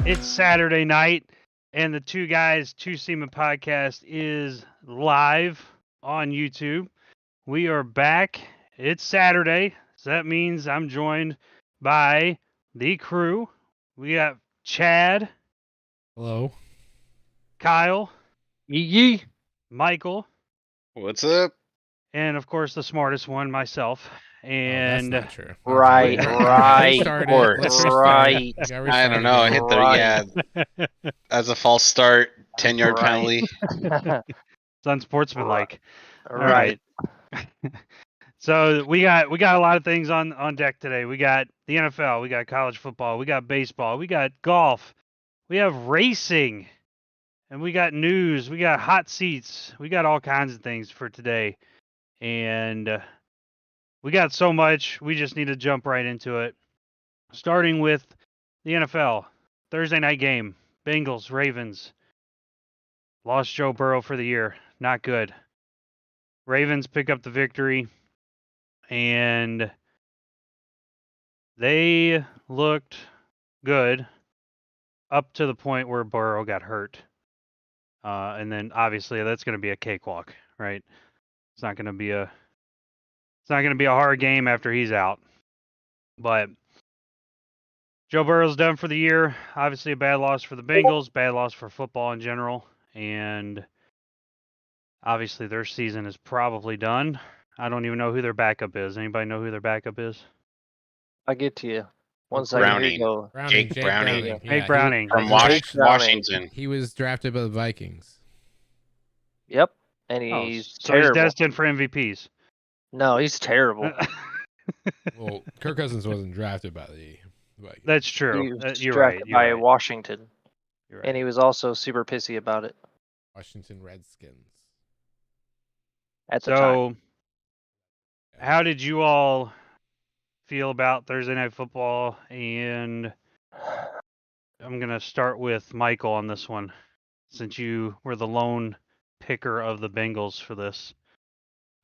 It's Saturday night, and the Two Guys, Two Seamen podcast is live on YouTube. We are back. It's Saturday, so that means I'm joined by the crew. We got Chad, Hello. Kyle, Yee. Michael, What's up? and of course the smartest one, myself. And that's not true. Right, Okay. right, Restart or- it. Let's restart. right. You gotta I restart don't know. I again. hit the Right. as a false start, 10-yard Right. penalty. it's unsportsmanlike. All Right. So we got a lot of things on deck today. We got the NFL, we got college football, we got baseball, we got golf, we have racing, and we got news, we got hot seats, we got all kinds of things for today. And we got so much, we just need to jump right into it. Starting with the NFL, Thursday night game, Bengals, Ravens. Lost Joe Burrow for the year. Not good. Ravens pick up the victory, and they looked good up to the point where Burrow got hurt. And then obviously that's going to be a cakewalk, right? It's not going to be a hard game after he's out. But Joe Burrow's done for the year. Obviously a bad loss for the Bengals, bad loss for football in general, and obviously their season is probably done. I don't even know who their backup is. Anybody know who their backup is? I get to you. 1 second. Here you go. Jake Jake Browning. Yeah, Jake Browning. From Browning. Washington. He was drafted by the Vikings. Yep. And Oh, he's so he's terrible. destined for MVPs. No, he's terrible. Well, Kirk Cousins wasn't drafted by the Vikings. That's true. He was You're drafted right. by You're right. Washington. You're right. And he was also super pissy about it Washington Redskins. at the time. So, how did you all feel about Thursday Night Football? And I'm going to start with Michael on this one, since you were the lone picker of the Bengals for this.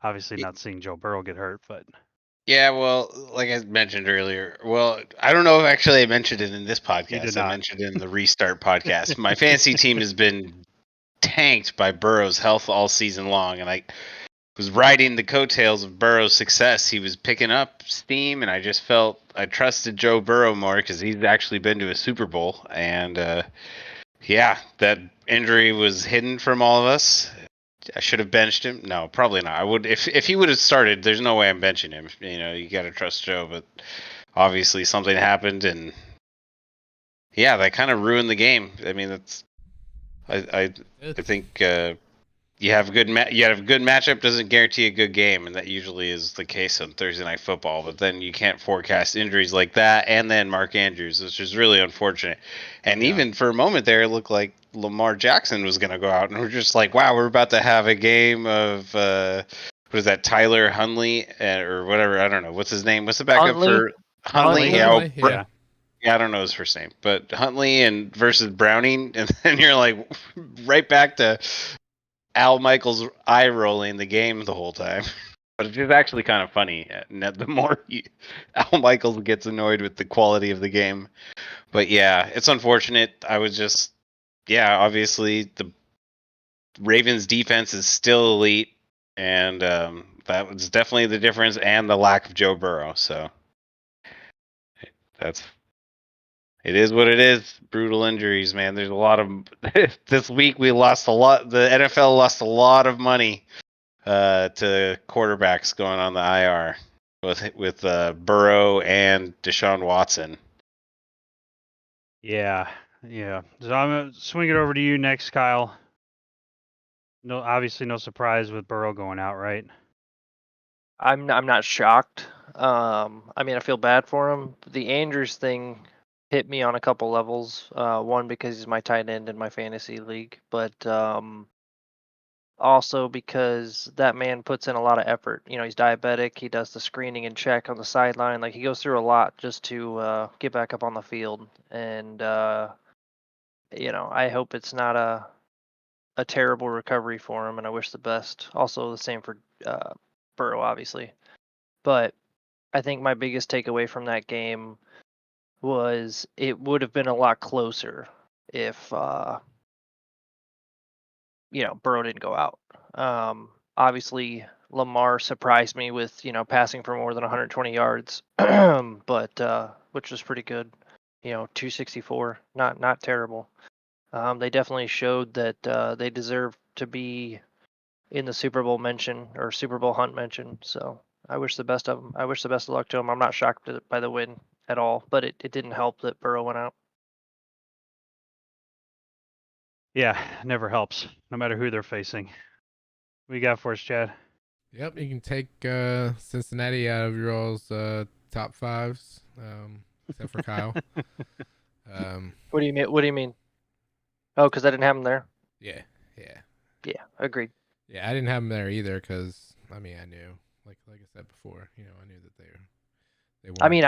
Obviously, not seeing Joe Burrow get hurt, but Yeah, well, like I mentioned earlier, I don't know if actually I mentioned it in this did podcast. I not. mentioned it in the Restart podcast. My fantasy team has been tanked by Burrow's health all season long, and I was riding the coattails of Burrow's success. He was picking up steam, and I just felt I trusted Joe Burrow more because he's actually been to a Super Bowl. And yeah, that injury was hidden from all of us. I should have benched him. No, probably not. I would if he would have started. There's no way I'm benching him. You know, you got to trust Joe, but obviously something happened, and yeah, that kind of ruined the game. I mean, that's I think you have a good matchup doesn't guarantee a good game, and that usually is the case on Thursday Night Football. But then you can't forecast injuries like that, and then Mark Andrews, which is really unfortunate. And even for a moment there, it looked like Lamar Jackson was going to go out, and we're just like, wow, we're about to have a game of what is that, Tyler Huntley or whatever? I don't know what's his name. What's the backup for Huntley? Yeah. Yeah, I don't know his first name, but Huntley and versus Browning, and then you're like right back to Al Michaels eye rolling the game the whole time. But it's just actually kind of funny. The more Al Michaels gets annoyed with the quality of the game. But yeah, it's unfortunate. Obviously the Ravens defense is still elite, and that was definitely the difference, and the lack of Joe Burrow. So it is what it is. Brutal injuries, man. There's a lot of this week. We lost a lot. The NFL lost a lot of money to quarterbacks going on the IR with Burrow and Deshaun Watson. Yeah. So I'm gonna swing it over to you next, Kyle. No, obviously no surprise with Burrow going out, right? I'm not shocked. I mean, I feel bad for him. The Andrews thing hit me on a couple levels. One, because he's my tight end in my fantasy league, but also because that man puts in a lot of effort. You know, he's diabetic. He does the screening and check on the sideline. Like, he goes through a lot just to get back up on the field. And you know, I hope it's not a terrible recovery for him, and I wish the best. Also, the same for Burrow, obviously. But I think my biggest takeaway from that game was it would have been a lot closer if Burrow didn't go out. Obviously Lamar surprised me with passing for more than 120 yards, but which was pretty good. 264, not terrible. They definitely showed that they deserve to be in the Super Bowl mention or Super Bowl hunt mention. So I wish the best of them. I wish the best of luck to them. I'm not shocked by the win at all, but it didn't help that Burrow went out. Yeah, never helps, no matter who they're facing. What you got for us, Chad? Yep, you can take Cincinnati out of your all's top fives, except for Kyle. What do you mean? What do you mean? Oh, because I didn't have him there. Yeah. Yeah, agreed. Yeah, I didn't have him there either because I knew, like I said before, I knew that they weren't. I mean,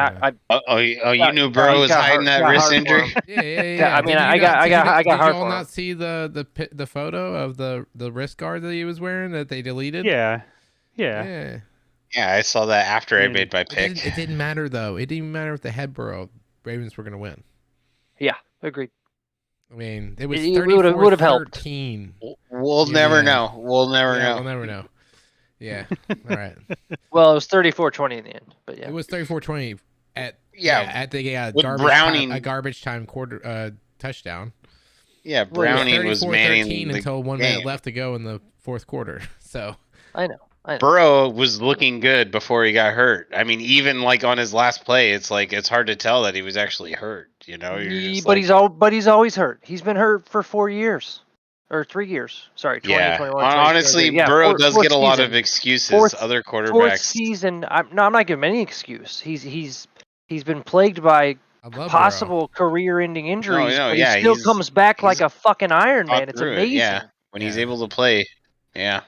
you knew Burrow was hiding that wrist injury? Yeah. I mean, I got Did hard you all for not him. see the photo of the wrist guard that he was wearing that they deleted? Yeah. Yeah. Yeah, I saw that after I And made my pick. It didn't matter though. It didn't even matter if they had Burrow. Ravens were gonna win. Yeah, agreed. I mean, it was It would have helped. 34-13. We'll never know. We'll never know. We'll never know. Yeah. All right. Well, it was 34-20 in the end, but yeah. It was 34-20 at the with Browning, a garbage time quarter touchdown. Yeah, Browning was manning 34-13 the until 1 game. minute left to go in the fourth quarter. So I know. Burrow was looking good before he got hurt. I mean, even like on his last play, it's hard to tell that he was actually hurt. But he's always hurt. He's been hurt for 4 years or 3 years. Sorry, 2021. Honestly, Burrow does get a lot of excuses. Other quarterbacks. Fourth season. I'm not giving him any excuse. He's been plagued by possible career-ending injuries, but he still comes back like a fucking Iron Man. It's amazing. When he's able to play. Yeah.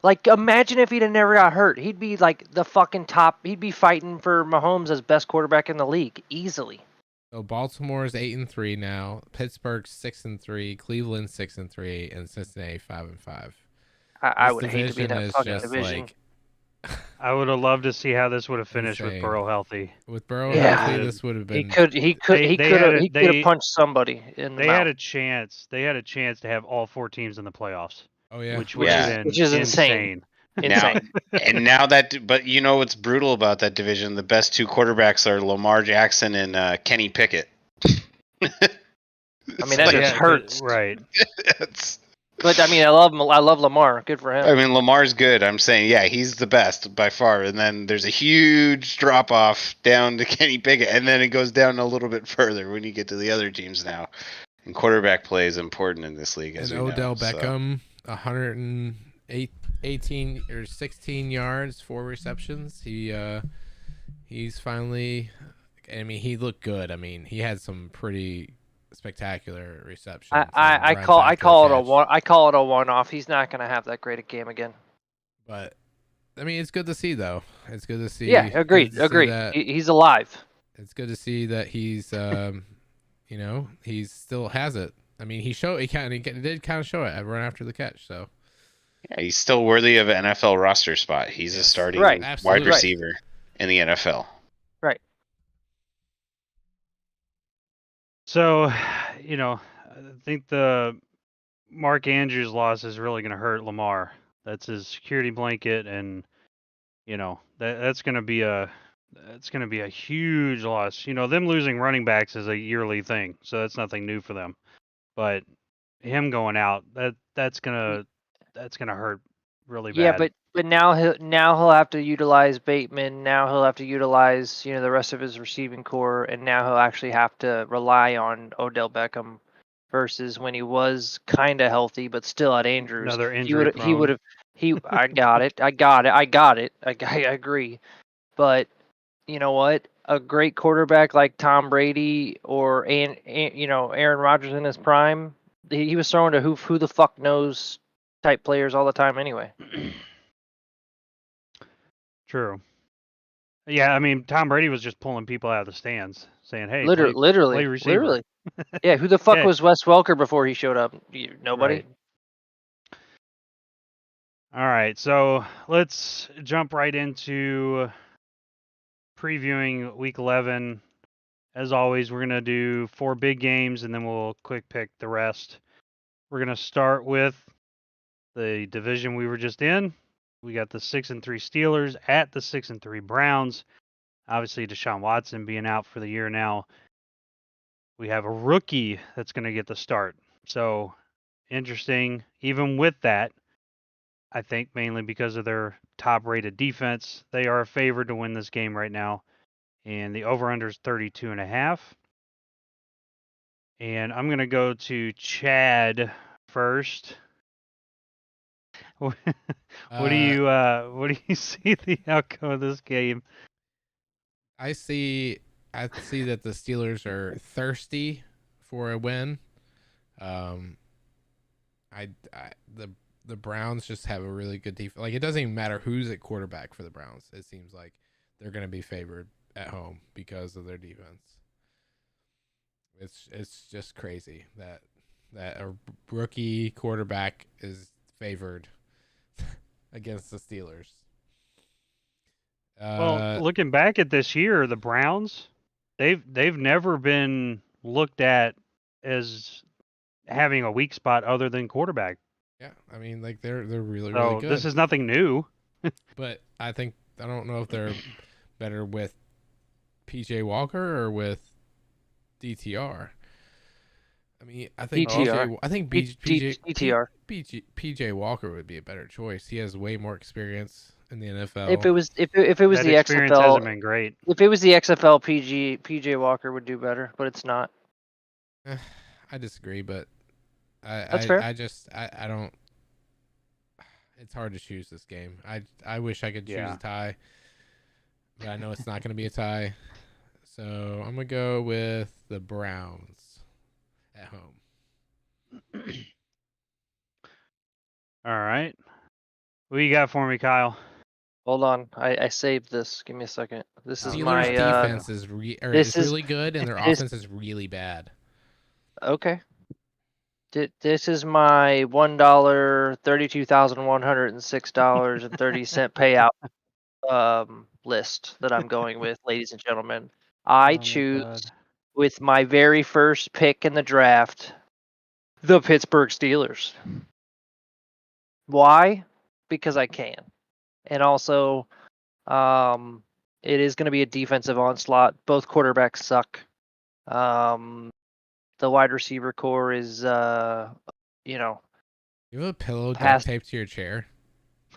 Like, imagine if he'd have never got hurt. He'd be like the fucking top. He'd be fighting for Mahomes as best quarterback in the league easily. So Baltimore's 8-3 now. Pittsburgh's 6-3. Cleveland 6-3, and Cincinnati 5-5. I would hate to be in that fucking division. I would have loved to see how this would have finished with Burrow healthy. With Burrow healthy, this would have been. He could have punched somebody in the mouth. They had a chance. They had a chance to have all 4 teams in the playoffs. Oh yeah, which is insane. Now but you know what's brutal about that division? The best 2 quarterbacks are Lamar Jackson and Kenny Pickett. I mean, that just hurts, right? But I mean, I love Lamar. Good for him. I mean, Lamar's good. I'm saying, yeah, he's the best by far. And then there's a huge drop off down to Kenny Pickett, and then it goes down a little bit further when you get to the other teams now. And quarterback play is important in this league, as and we Odell know, Beckham. 118 or 16 yards, 4 receptions. He's finally. I mean, he looked good. I mean, he had some pretty spectacular receptions. I call it a one-off. He's not going to have that great a game again. But I mean, it's good to see, though. It's good to see. Yeah, agreed. He's alive. It's good to see that he's, he still has it. I mean, he did kind of show it right after the catch. So yeah, he's still worthy of an NFL roster spot. He's a starting wide receiver in the NFL. Right. So, I think the Mark Andrews loss is really going to hurt Lamar. That's his security blanket, and that's going to be a huge loss. Them losing running backs is a yearly thing, so that's nothing new for them. But him going out, that's gonna hurt really bad. Yeah, but now he'll have to utilize Bateman. Now he'll have to utilize the rest of his receiving core, and now he'll actually have to rely on Odell Beckham versus when he was kind of healthy but still had Andrews. Another injury. He would have. I got it. I agree, but you know what? A great quarterback like Tom Brady or Aaron Rodgers in his prime, he was throwing to who the fuck knows type players all the time anyway. True. Yeah, I mean, Tom Brady was just pulling people out of the stands, saying, "Hey, literally, play receiver." Yeah, who the fuck was Wes Welker before he showed up? Nobody. Right. All right, so let's jump right into previewing Week 11. as always, we're gonna do 4 big games and then we'll quick pick the rest. We're gonna start with the division we were just in. We got the 6-3 Steelers at the 6-3 Browns. Obviously, Deshaun Watson being out for the year now. We have a rookie that's going to get the start. So interesting. Even with that, I think mainly because of their top-rated defense, they are favored to win this game right now. And the over/under is 32.5. And I'm going to go to Chad first. What do you see the outcome of this game? I see that the Steelers are thirsty for a win. The Browns just have a really good defense. Like, it doesn't even matter who's at quarterback for the Browns. It seems like they're going to be favored at home because of their defense. It's just crazy that a rookie quarterback is favored against the Steelers. Well, looking back at this year, the Browns, they've never been looked at as having a weak spot other than quarterback. Yeah, I mean, like, they're really So really good. this is nothing new. But I don't know if they're better with PJ Walker or with DTR. I mean, I think DTR. PJ Walker would be a better choice. He has way more experience in the NFL. If it was That the experience XFL, hasn't been great. if it was the XFL, PJ Walker would do better, but it's not. I disagree, but That's fair. I don't. It's hard to choose this game. I wish I could choose a tie, but I know it's not going to be a tie. So I'm gonna go with the Browns at home. All right. What you got for me, Kyle? Hold on, I saved this. Give me a second. This is Steelers my defense is really good, and their offense is really bad. Okay. This is my $32,106.30 payout list that I'm going with, ladies and gentlemen. I choose with my very first pick in the draft, the Pittsburgh Steelers. Why? Because I can. And also, it is going to be a defensive onslaught. Both quarterbacks suck. The wide receiver core is, You have a pillow duct taped to your chair?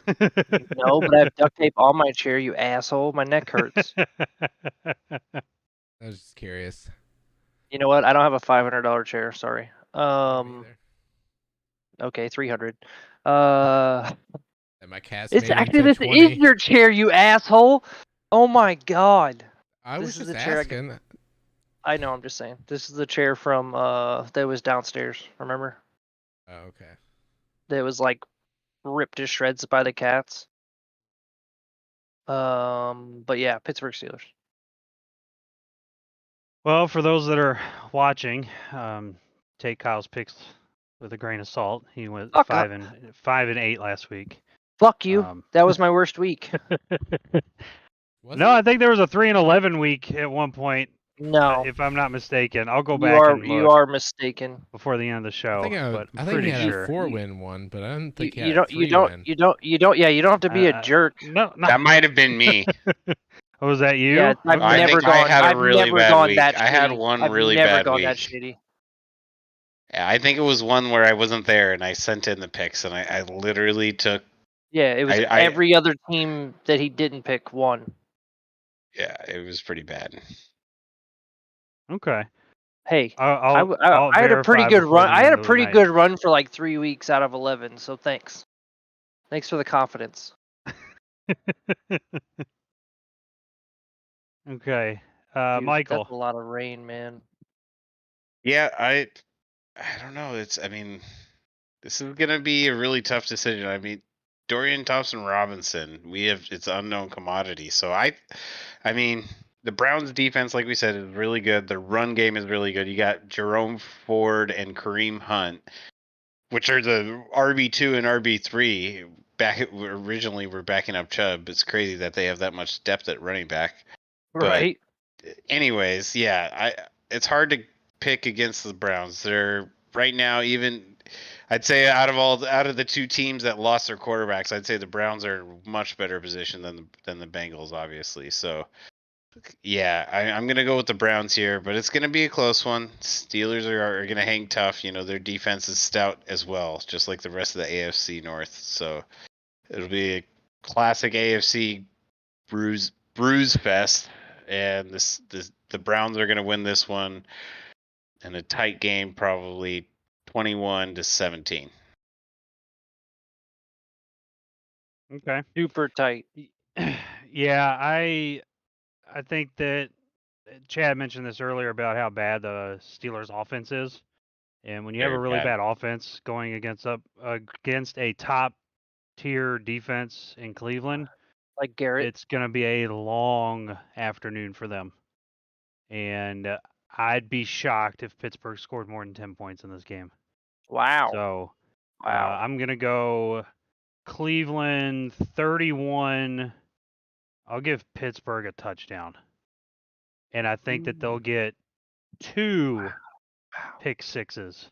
No, but I have duct tape on my chair, you asshole. My neck hurts. I was just curious. You know what? I don't have a $500 chair. Sorry. Either. Okay, 300. And my cat's It's made actually into this 20. is your chair, you asshole. Oh my god. I This was is just the chair asking. I know. I'm just saying. This is the chair from that was downstairs. Remember? Oh, okay. That was like ripped to shreds by the cats. But yeah, Pittsburgh Steelers. Well, for those that are watching, take Kyle's picks with a grain of salt. He went Fuck 5 and 8 last week. Fuck you. That was my worst week. No, I think there was a 3-11 week at one point. No, if I'm not mistaken. I'll go back and look. You are mistaken. Before the end of the show. I think he had a 4-win one, but I don't think he had a 3-win. You don't. Yeah, you don't have to be a jerk. No, that might have been me. Oh, was that you? Yeah, I think I had a really bad week. I had one really bad week. That shitty. Yeah, I think it was one where I wasn't there and I sent in the picks and I literally took. Yeah, it was every other team that he didn't pick won. Yeah, it was pretty bad. Okay. Hey, I'll I had a pretty good run. I had a pretty good run for like 3 weeks out of 11. So thanks. Thanks for the confidence. Okay, Dude, Michael. That's a lot of rain, man. Yeah, I don't know. This is gonna be a really tough decision. I mean, Dorian Thompson-Robinson, it's unknown commodity. So I mean, the Browns defense, like we said, is really good. The run game is really good. You got Jerome Ford and Kareem Hunt, which are the RB2 and RB3. Originally were backing up Chubb. It's crazy that they have that much depth at running back. Right. anyways, yeah, it's hard to pick against the Browns. They're right now even. I'd say out of the two teams that lost their quarterbacks, I'd say the Browns are in much better position than the Bengals, obviously. So yeah, I'm gonna go with the Browns here, but it's gonna be a close one. Steelers are gonna hang tough. You know, their defense is stout as well, just like the rest of the AFC North. So it'll be a classic AFC bruise fest, and the Browns are gonna win this one in a tight game, probably 21-17. Okay. Super tight. Yeah, I think that Chad mentioned this earlier about how bad the Steelers' offense is, and when you have a Very really bad. bad offense going against a top tier defense in Cleveland, Like Garrett. it's going to be a long afternoon for them. And I'd be shocked if Pittsburgh scored more than 10 points in this game. Wow. So Wow. I'm going to go Cleveland 31. I'll give Pittsburgh a touchdown. And I think that they'll get 2 pick sixes.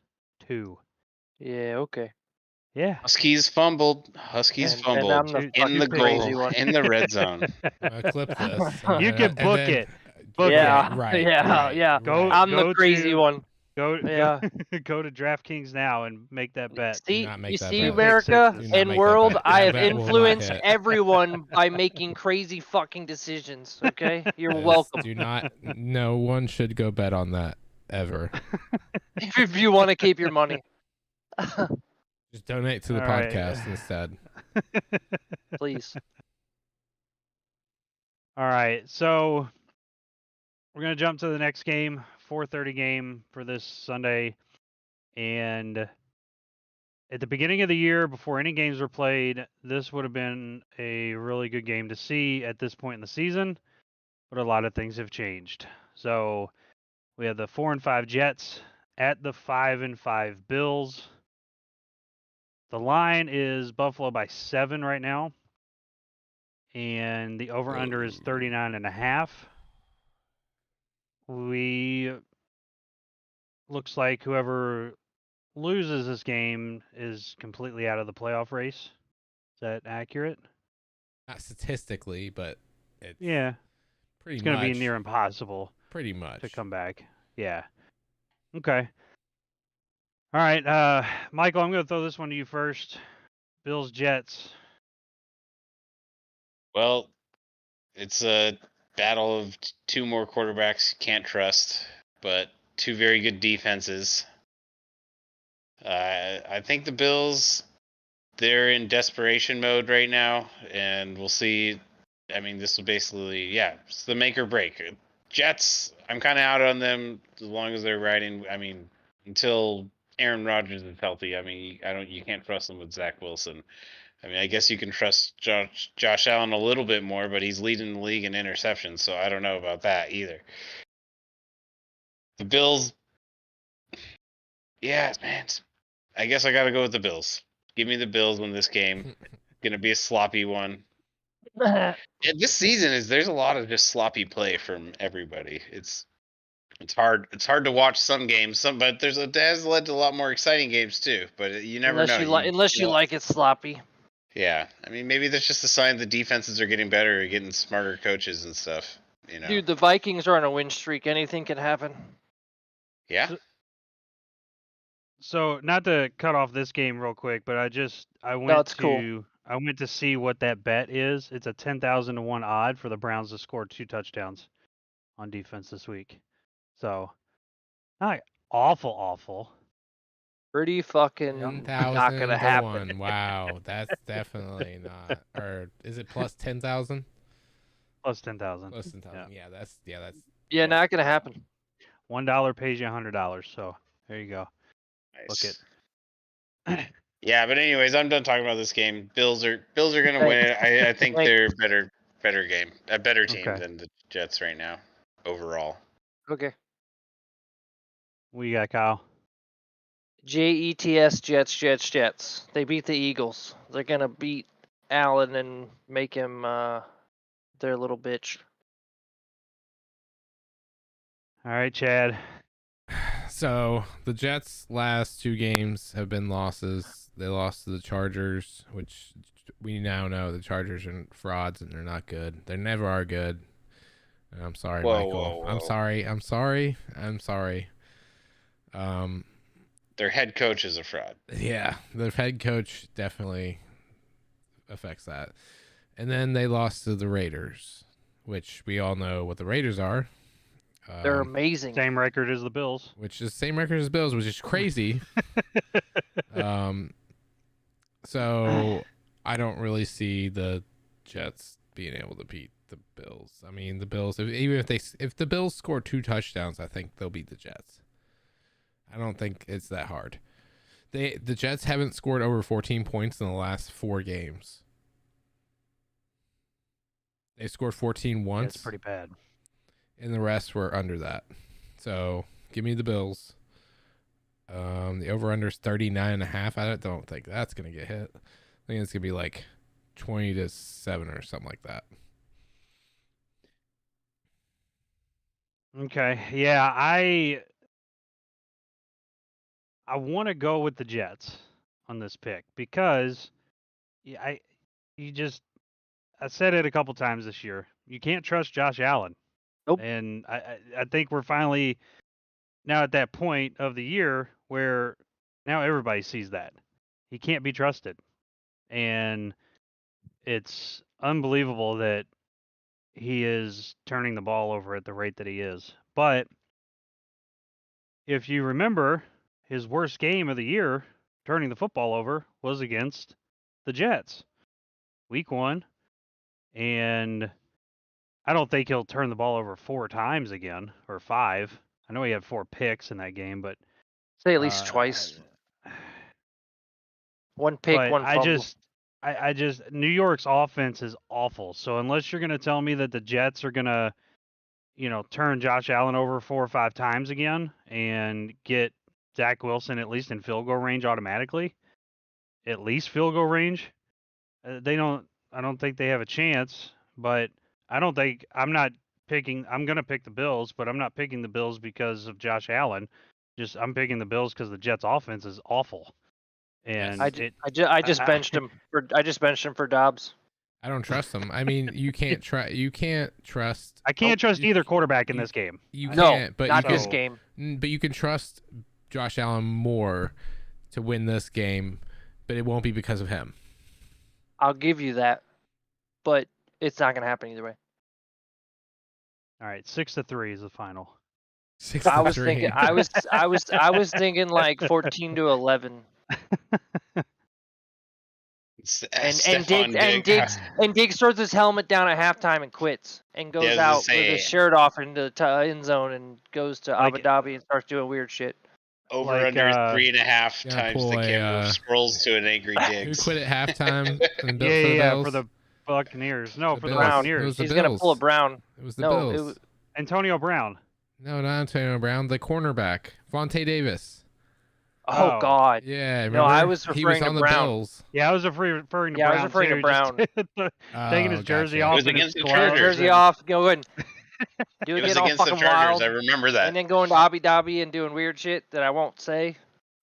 2. Yeah, okay. Yeah. Huskies fumbled. And I'm the in the crazy goal one. in the red zone. Clip this. You can book it. Book Yeah, it. Right. yeah, right, yeah. Go- I'm go the crazy to- one. Go Yeah. go to DraftKings now and make that bet. See, not make you that see, bet. America Do not and make that world, bet. I That have bet will not influenced hit. everyone by making crazy fucking decisions. Okay, you're Yes, welcome. No one should go bet on that ever. If you want to keep your money, Just donate to the All right. podcast instead. please. All right, so we're gonna jump to the next game, 4:30 game for this Sunday, and at the beginning of the year, before any games were played, this would have been a really good game to see at this point in the season, but a lot of things have changed. So we have the 4-5 Jets at the 5-5 Bills. The line is Buffalo by 7 right now, and the over/under is 39.5. Looks like whoever loses this game is completely out of the playoff race. Is that accurate? Not statistically, but it's Yeah, pretty it's going to much be near impossible pretty much. to come back. Yeah. Okay. All right, Michael, I'm going to throw this one to you first. Bills Jets. Well, it's a battle of two more quarterbacks you can't trust, but two very good defenses. I think the Bills, they're in desperation mode right now, and we'll see. I mean, this will basically, it's the make or break. Jets, I'm kind of out on them as long as they're riding. I mean, until Aaron Rodgers is healthy. I mean, you can't trust them with Zach Wilson. I mean, I guess you can trust Josh Allen a little bit more, but he's leading the league in interceptions, so I don't know about that either. The Bills, yeah, man. I guess I got to go with the Bills. Give me the Bills in this game. Going to be a sloppy one. And this season there's a lot of just sloppy play from everybody. It's hard to watch some games, but it has led to a lot more exciting games too. But you never know. Unless you like it sloppy. Yeah, I mean, maybe that's just a sign the defenses are getting better, or getting smarter coaches and stuff. You know. Dude, the Vikings are on a win streak. Anything can happen. Yeah. So not to cut off this game real quick, but I went to see what that bet is. It's a 10,000 to 1 odd for the Browns to score 2 touchdowns on defense this week. So not awful. Pretty fucking 10,000 not gonna to happen. 1. Wow, that's definitely not. Or is it plus 10,000? Plus 10,000. Plus 10,000. Yeah, that's Yeah, not gonna happen. $1 pays you $100. So there you go. Nice. Look it. Yeah, but anyways, I'm done talking about this game. Bills are gonna win it. I think they're a better team Okay. than the Jets right now overall. Okay. We got Kyle. Jets, Jets. They beat the Eagles. They're gonna beat Allen and make him their little bitch. All right, Chad. So the Jets' last 2 games have been losses. They lost to the Chargers, which we now know the Chargers are frauds and they're not good. They never are good. And I'm sorry, Whoa, Michael. whoa, I'm whoa. sorry. I'm sorry. I'm sorry. Their head coach is a fraud. Yeah, the head coach definitely affects that. And then they lost to the Raiders, which we all know what the Raiders are. They're amazing. Same record as the Bills. Which is the same record as the Bills, which is crazy. So I don't really see the Jets being able to beat the Bills. I mean, the Bills, if the Bills score 2 touchdowns, I think they'll beat the Jets. I don't think it's that hard. The Jets haven't scored over 14 points in the last 4 games. They scored 14 once. That's pretty bad. And the rest were under that. So give me the Bills. The over-under is 39.5. I don't think that's going to get hit. I think it's going to be like 20-7 or something like that. Okay. Yeah, I want to go with the Jets on this pick because I said it a couple times this year. You can't trust Josh Allen. Nope. And I think we're finally now at that point of the year where now everybody sees that. He can't be trusted. And it's unbelievable that he is turning the ball over at the rate that he is. But if you remember, his worst game of the year, turning the football over, was against the Jets. Week 1. And I don't think he'll turn the ball over 4 times again, or 5. I know he had 4 picks in that game, but Say at least twice. 1 pick, but 1 fumble. I just New York's offense is awful. So unless you're going to tell me that the Jets are going to, turn Josh Allen over 4 or 5 times again and get Zach Wilson at least in field goal range automatically, at least field goal range, I don't think they have a chance. But I'm not picking. I'm going to pick the Bills, but I'm not picking the Bills because of Josh Allen. I'm picking the Bills because the Jets' offense is awful. And I just benched him for Dobbs. I don't trust him. I mean, you can't trust. I can't trust either quarterback in this game. You can't, No, but not you this can, game. But you can trust Josh Allen more to win this game, but it won't be because of him. I'll give you that, but it's not going to happen either way. All right, 6-3 is the final. 6-3. I was thinking like 14-11. And Diggs throws his helmet down at halftime and quits and goes out with his shirt off into the end zone and goes to Abu Dhabi and starts doing weird shit. Over under 3.5 times the camera scrolls to an angry Diggs. Who quit at halftime? For the Buccaneers. No, for the Buccaneers. He's gonna pull a Brown. It was the Bills. It was Antonio Brown. No, not Antonio Brown. The cornerback, Vontae Davis. Oh God. Yeah. Remember? No, I was he referring was on to the Brown. Bills. Yeah, I was referring to Brown. Yeah, I was referring to Brown. Taking his jersey off. It was against the Chargers. Jersey off, going. It was against the Chargers. Wild, I remember that. And then going to Abu Dhabi and doing weird shit that I won't say.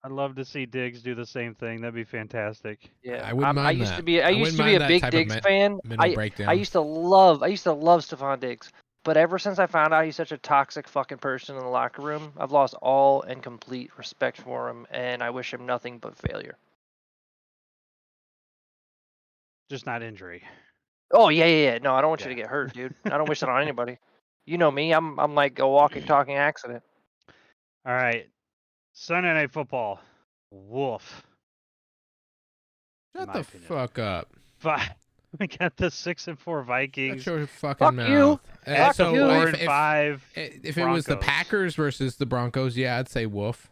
I'd love to see Diggs do the same thing. That'd be fantastic. Yeah, I wouldn't mind I used to be a big Diggs fan. I used to love Stephon Diggs. But ever since I found out he's such a toxic fucking person in the locker room, I've lost all and complete respect for him, and I wish him nothing but failure. Just not injury. Oh yeah. No, I don't want you to get hurt, dude. I don't wish that on anybody. You know me. I'm like a walking, talking accident. All right, Sunday Night Football. Woof. Shut the fuck up. We got the 6-4 Vikings. Shut your fucking mouth. You. Fuck you. 4-5. If it was the Packers versus the Broncos, yeah, I'd say woof.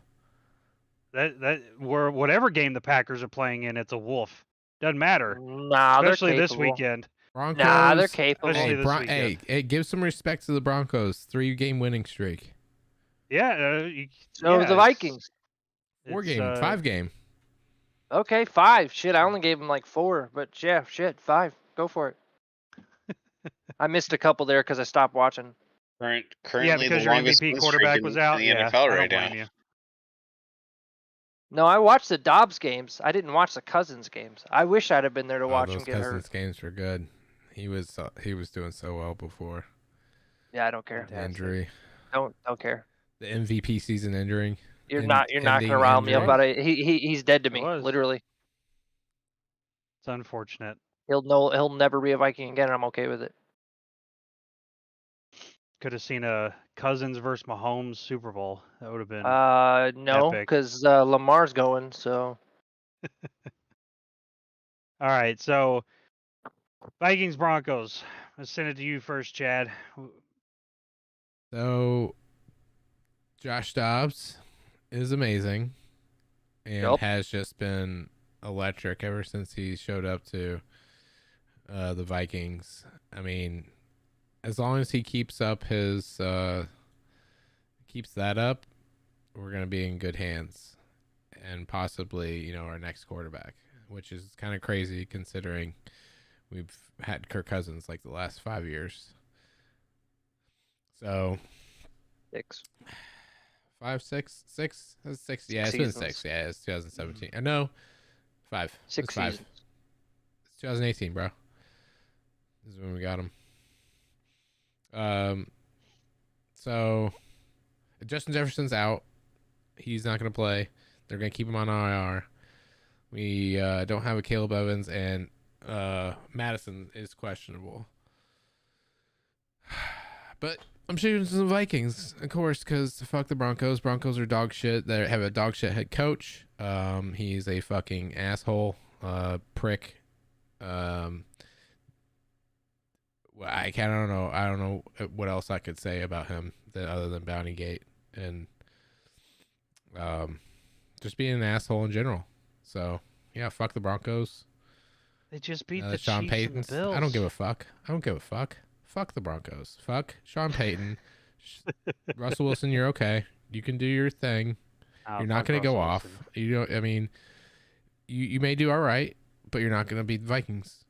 Whatever game the Packers are playing in, it's a woof. Doesn't matter. Nah, especially this weekend. Broncos. Nah, they're capable. Hey, give some respect to the Broncos. 3-game winning streak. Yeah. The Vikings. 4-game, 5-game. Okay, 5. Shit, I only gave him like 4, but yeah, 5. Go for it. I missed a couple there because I stopped watching. Currently because the your longest MVP win quarterback streak was in out. the Yeah, NFL I right don't now. blame you. No, I watched the Dobbs games. I didn't watch the Cousins games. I wish I'd have been there to watch him those get Cousins hurt. games were good. He was doing so well before Yeah, I don't care. the injury. Don't care. The MVP season injury. You're not gonna rile me up about it. He's dead to me, literally. It's unfortunate. He'll never be a Viking again, and I'm okay with it. Could have seen a Cousins versus Mahomes Super Bowl. That would have been no, epic. because Lamar's going. So. All right, so Vikings Broncos. Let's send it to you first, Chad. So Josh Dobbs is amazing and has just been electric ever since he showed up to the Vikings. I mean, as long as he keeps up his keeps that up, we're gonna be in good hands, and possibly our next quarterback, which is kind of crazy considering we've had Kirk Cousins like the last 5 years. So 6. 5, 6, 6. That's 6. Yeah, it's been 6. Yeah, it's 2017. I know. 5. 6 it's 5. seasons. It's 2018, bro. This is when we got him. So Justin Jefferson's out. He's not going to play. They're going to keep him on IR. We don't have a Caleb Evans, and Madison is questionable. But I'm shooting some Vikings, of course, because fuck the Broncos. Broncos are dog shit. They have a dog shit head coach. He's a fucking asshole, prick. I don't know. I don't know what else I could say about him other than Bountygate and just being an asshole in general. So yeah, fuck the Broncos. They just beat the Sean Chiefs Payton. and the Bills. I don't give a fuck. Fuck the Broncos. Fuck Sean Payton. Russell Wilson, you're okay. You can do your thing. You're not going to go off. I mean, you may do all right, but you're not going to beat the Vikings.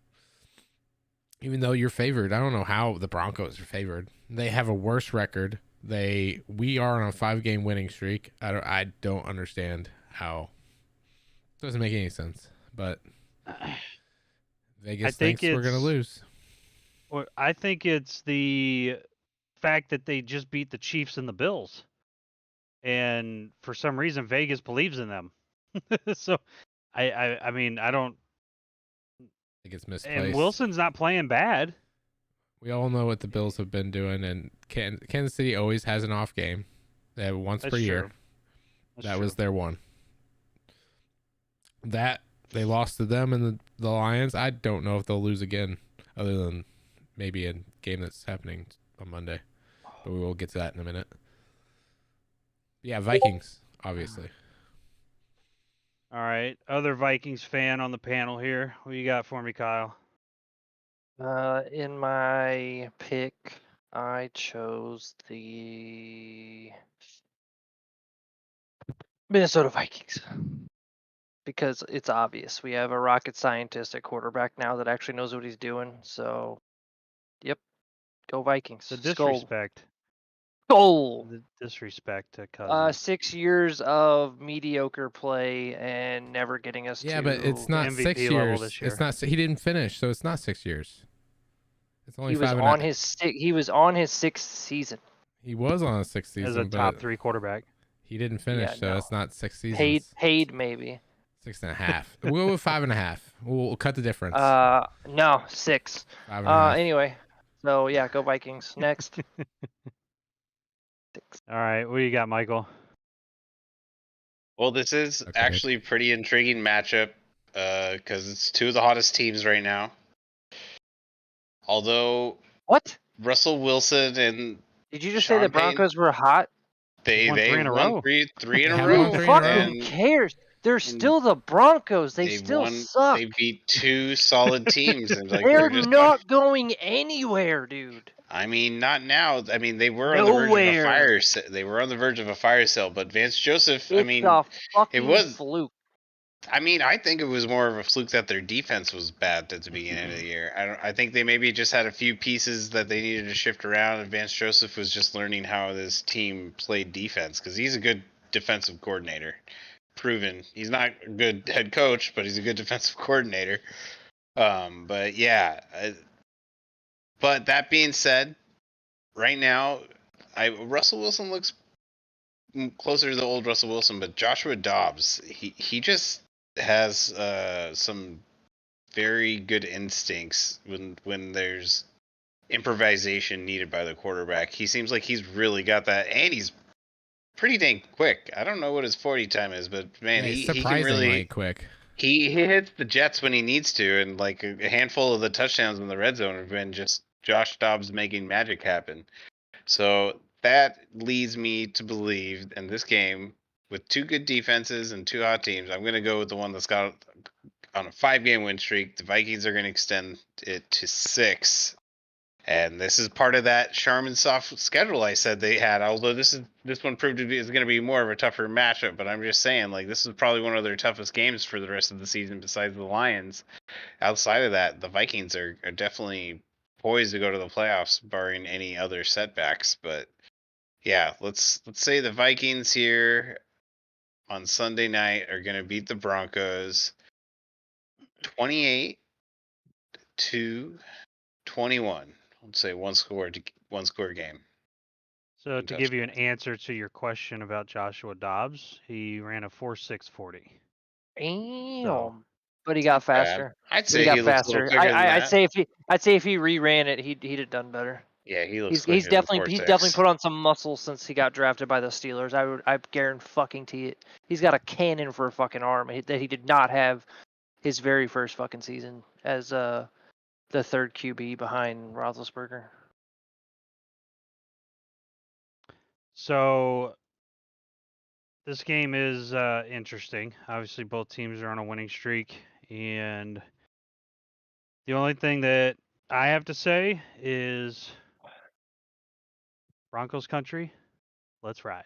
Even though you're favored. I don't know how the Broncos are favored. They have a worse record. We are on a 5-game winning streak. I don't understand how. It doesn't make any sense. But Vegas thinks we're going to lose. I think it's the fact that they just beat the Chiefs and the Bills. And for some reason, Vegas believes in them. So, I mean, I don't think it's misplaced. And Wilson's not playing bad. We all know what the Bills have been doing, and Kansas City always has an off game. They have once per year. That was their one. That they lost to them and the Lions. I don't know if they'll lose again, other than maybe a game that's happening on Monday. But we will get to that in a minute. Yeah, Vikings, obviously. All right. Other Vikings fan on the panel here. What you got for me, Kyle? In my pick, I chose the Minnesota Vikings because it's obvious. We have a rocket scientist at quarterback now that actually knows what he's doing. So, yep, go Vikings. The disrespect. Goal. The disrespect to Cousins. 6 years of mediocre play and never getting us Yeah, to but it's not MVP 6 level years. this year. It's not. He didn't finish, so it's not 6 years. It's only he was 5 on his he was on his 6th season. He was on a 6th season as a top 3 quarterback. He didn't finish, Yeah, so no. it's not 6 seasons. Paid maybe. 6.5. We'll go with 5.5. We'll cut the difference. No, 6. 5.5. Anyway, so yeah, go Vikings. Next. 6. All right, what do you got, Michael? Well, this is actually a pretty intriguing matchup because it's two of the hottest teams right now. Although What? Russell Wilson and Did you just Sean say the Broncos were hot? They won 3 in a won row. three in a They row. won 3 in a row. Fucking cares? They're still the Broncos. They still suck. They beat 2 solid teams, and They're not going anywhere, dude. I mean, not now. I mean, they were on the verge of a Nowhere. They were on the verge of a fire sale, but Vance Joseph. It's I mean, a fucking was- fluke. I mean, I think it was more of a fluke that their defense was bad at the beginning of the year. I think they maybe just had a few pieces that they needed to shift around. And Vance Joseph was just learning how this team played defense because he's a good defensive coordinator. Proven. He's not a good head coach, but he's a good defensive coordinator. But yeah. But that being said, right now, Russell Wilson looks closer to the old Russell Wilson, but Joshua Dobbs, he just has some very good instincts when there's improvisation needed by the quarterback. He seems like he's really got that, and he's pretty dang quick. I don't know what his 40 time is, but man, Yeah, he surprisingly can really quick. He hits the Jets when he needs to, and like a handful of the touchdowns in the red zone have been just Josh Dobbs making magic happen. So that leads me to believe in this game with two good defenses and two hot teams. I'm going to go with the one that's got on a 5-game win streak. The Vikings are going to extend it to 6. And this is part of that Charmin soft schedule I said they had. Although this one proved to be is going to be more of a tougher matchup, but I'm just saying like this is probably one of their toughest games for the rest of the season besides the Lions. Outside of that, the Vikings are definitely poised to go to the playoffs barring any other setbacks, but yeah, let's say the Vikings here on Sunday night are going to beat the Broncos 28-21. Let's say one score game. So to give you an answer to your question about Joshua Dobbs, he ran a 4.640. Damn. So, but he got faster. I'd say he looks a little quicker than that. I'd say if he reran it, he'd have done better. Yeah, he looks. He's definitely put on some muscle since he got drafted by the Steelers. I guarantee it. He's got a cannon for a fucking arm that he did not have his very first fucking season as the third QB behind Roethlisberger. So this game is interesting. Obviously, both teams are on a winning streak, and the only thing that I have to say is Broncos country, let's ride.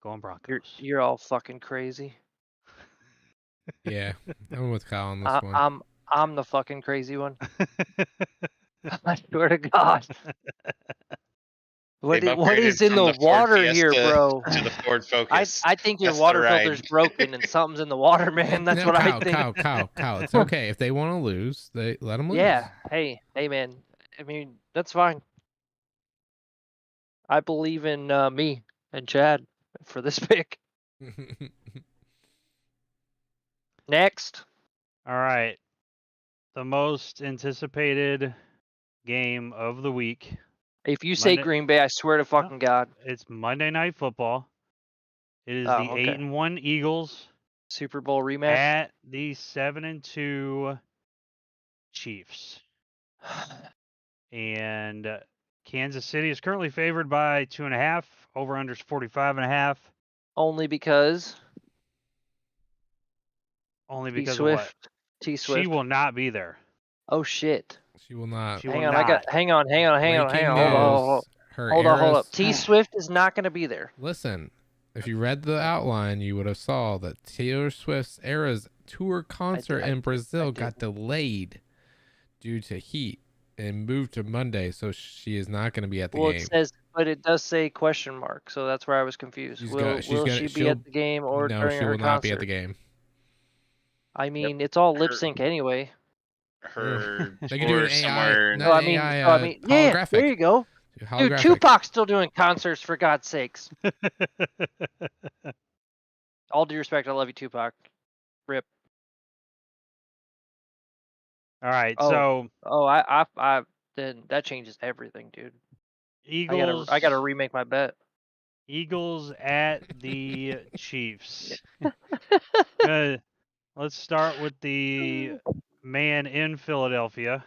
Go on Broncos. You're all fucking crazy. Yeah, I'm with Kyle on this one. I'm the fucking crazy one. I swear to God. What is in the water here, bro? To the Ford Focus. I think your water filter's broken and something's in the water, man. That's what I think. Kyle, it's okay. If they want to lose, they let them lose. Yeah. Hey, man. I mean, that's fine. I believe in me and Chad for this pick. Next. All right. The most anticipated game of the week. If you say Green Bay, I swear to fucking God. It's Monday Night Football. It is the 8-1 Eagles. Super Bowl rematch. At the 7-2 Chiefs. And Kansas City is currently favored by 2.5. Over-under is 45.5. Only because of what? T Swift. She will not be there. Oh shit. She will not. Hang on. Hold up. T Swift is not going to be there. Listen, if you read the outline, you would have saw that Taylor Swift's Eras tour concert in Brazil got delayed due to heat and moved to Monday, so she is not going to be at the game. But it does say question mark, so that's where I was confused. Will she be at the game or during her concert? No, she will not be at the game. I mean, it's all lip sync anyway. They can do an AI. Yeah, there you go. Dude, Tupac's still doing concerts, for God's sakes. All due respect, I love you, Tupac. Rip. All right, so. I then that changes everything, dude. Eagles. I gotta remake my bet. Eagles at the Chiefs. Let's start with the man in Philadelphia.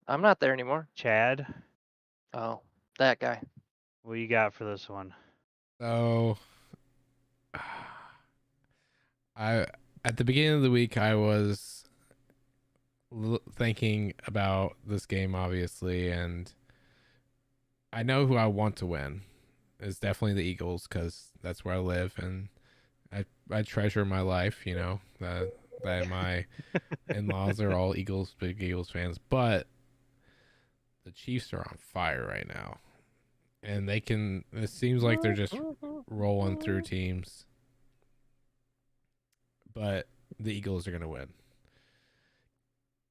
I'm not there anymore. Chad. Oh, that guy. What you got for this one? So, at the beginning of the week, I was thinking about this game, obviously, and I know who I want to win. It's definitely the Eagles because that's where I live, and I treasure my life, that my in-laws are all big Eagles fans, but the Chiefs are on fire right now. And it seems like they're just rolling through teams. But the Eagles are going to win.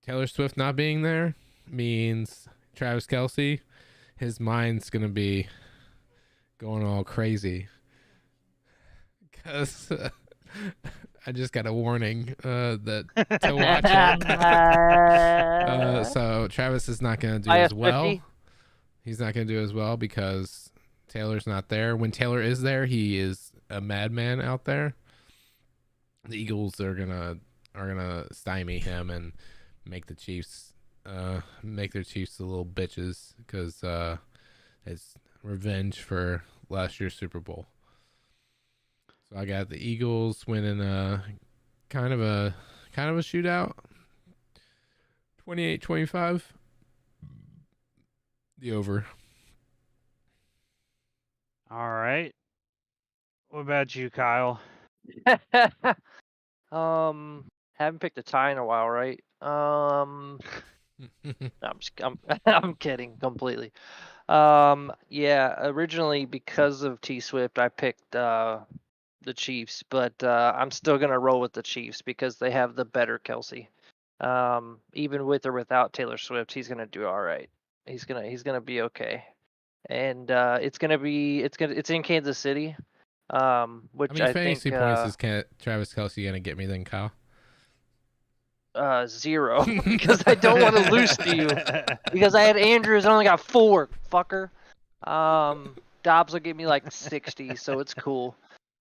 Taylor Swift not being there means Travis Kelce, his mind's going to be going all crazy. Because I just got a warning to watch it. So Travis is not going to do as well. He's not going to do as well because Taylor's not there. When Taylor is there, he is a madman out there. The Eagles are gonna stymie him and make the Chiefs make their Chiefs the little bitches because it's revenge for last year's Super Bowl. So I got the Eagles winning kind of a shootout. 28-25. The over. All right. What about you, Kyle? Haven't picked a tie in a while, right? No, I'm kidding completely. Yeah, originally because of T Swift, I picked the Chiefs, but I'm still gonna roll with the Chiefs because they have the better Kelce. Even with or without Taylor Swift, he's gonna do all right. He's gonna be okay, and it's in Kansas City. Which How many I fantasy think points is Travis Kelce gonna get me then, Kyle? 0 because I don't want to lose to you because I had Andrews and only got 4, fucker. Dobbs will give me like 60, so it's cool.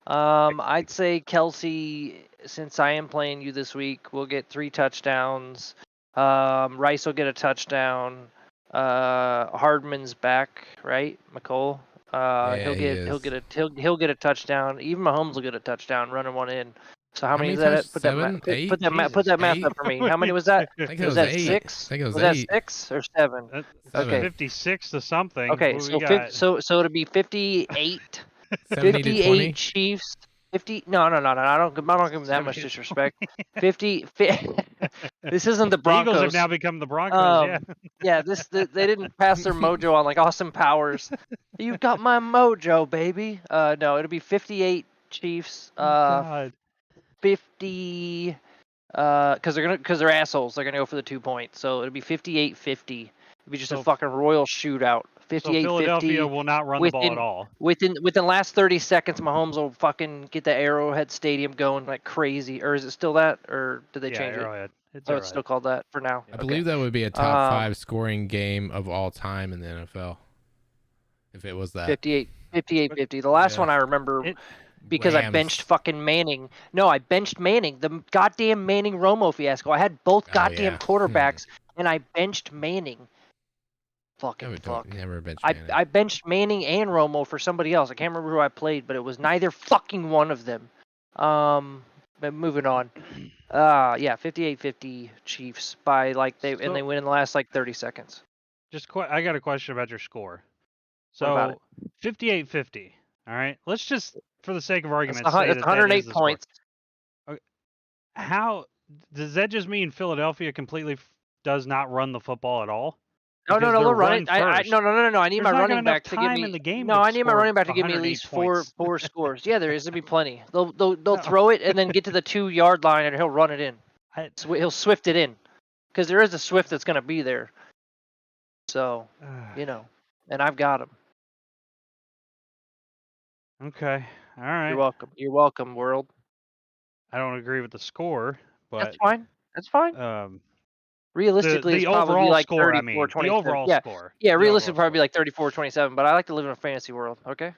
I'd say Kelce, since I am playing you this week, will get 3 touchdowns. Rice will get a touchdown. Hardman's back, right? McCole. He'll get a touchdown. Even Mahomes will get a touchdown, running one in. So how many is that? Put that math up for me. How many was that? I think it was was that 8. 6? I think it was Was 8. that 6 or 7? That's Okay. 56 to something. Okay, so it'll be 58. 70 to 58 20. Chiefs. 50. No. I don't give them that much disrespect. 50. This isn't the The Broncos. Eagles have now become the Broncos. Yeah. They didn't pass their mojo on like Austin Powers. You got my mojo, baby. No, it'll be 58 Chiefs. God. 50. Because they're assholes. They're gonna go for the 2 points. So it'll be 58-50. It'll be just a fucking royal shootout. 58-50. So Philadelphia will not run the ball at all. Within the last 30 seconds, Mahomes will fucking get the Arrowhead Stadium going like crazy. Or is it still that? Or did they change Arrowhead. it? It's still called that for now. I believe that would be a top 5 scoring game of all time in the NFL. If it was that. 58-50. The last one I remember because Rams. I benched fucking Manning. No, I benched Manning. The goddamn Manning Romo fiasco. I had both goddamn quarterbacks, and I benched Manning. Fucking fuck. Never benched Manning. I benched Manning and Romo for somebody else. I can't remember who I played, but it was neither fucking one of them. But moving on. Yeah, 58-50 Chiefs by and they win in the last 30 seconds. I got a question about your score. So 58-50. All right. Let's just, for the sake of argument, say that's 108 points. Okay. How does that just mean Philadelphia completely does not run the football at all? No, they'll run it. No. I need my running back to give me. In the game no, I need my running back to give me at least four scores. Yeah, there is. There'll be plenty. They'll throw it and then get to the 2-yard line and he'll run it in. He'll Swift it in, because there is a Swift that's going to be there. So, and I've got him. Okay. All right. You're welcome, world. I don't agree with the score, but That's fine. Realistically, it's probably like 34-27. The overall score. Yeah, realistically, probably like 34-27. But I like to live in a fantasy world. Okay.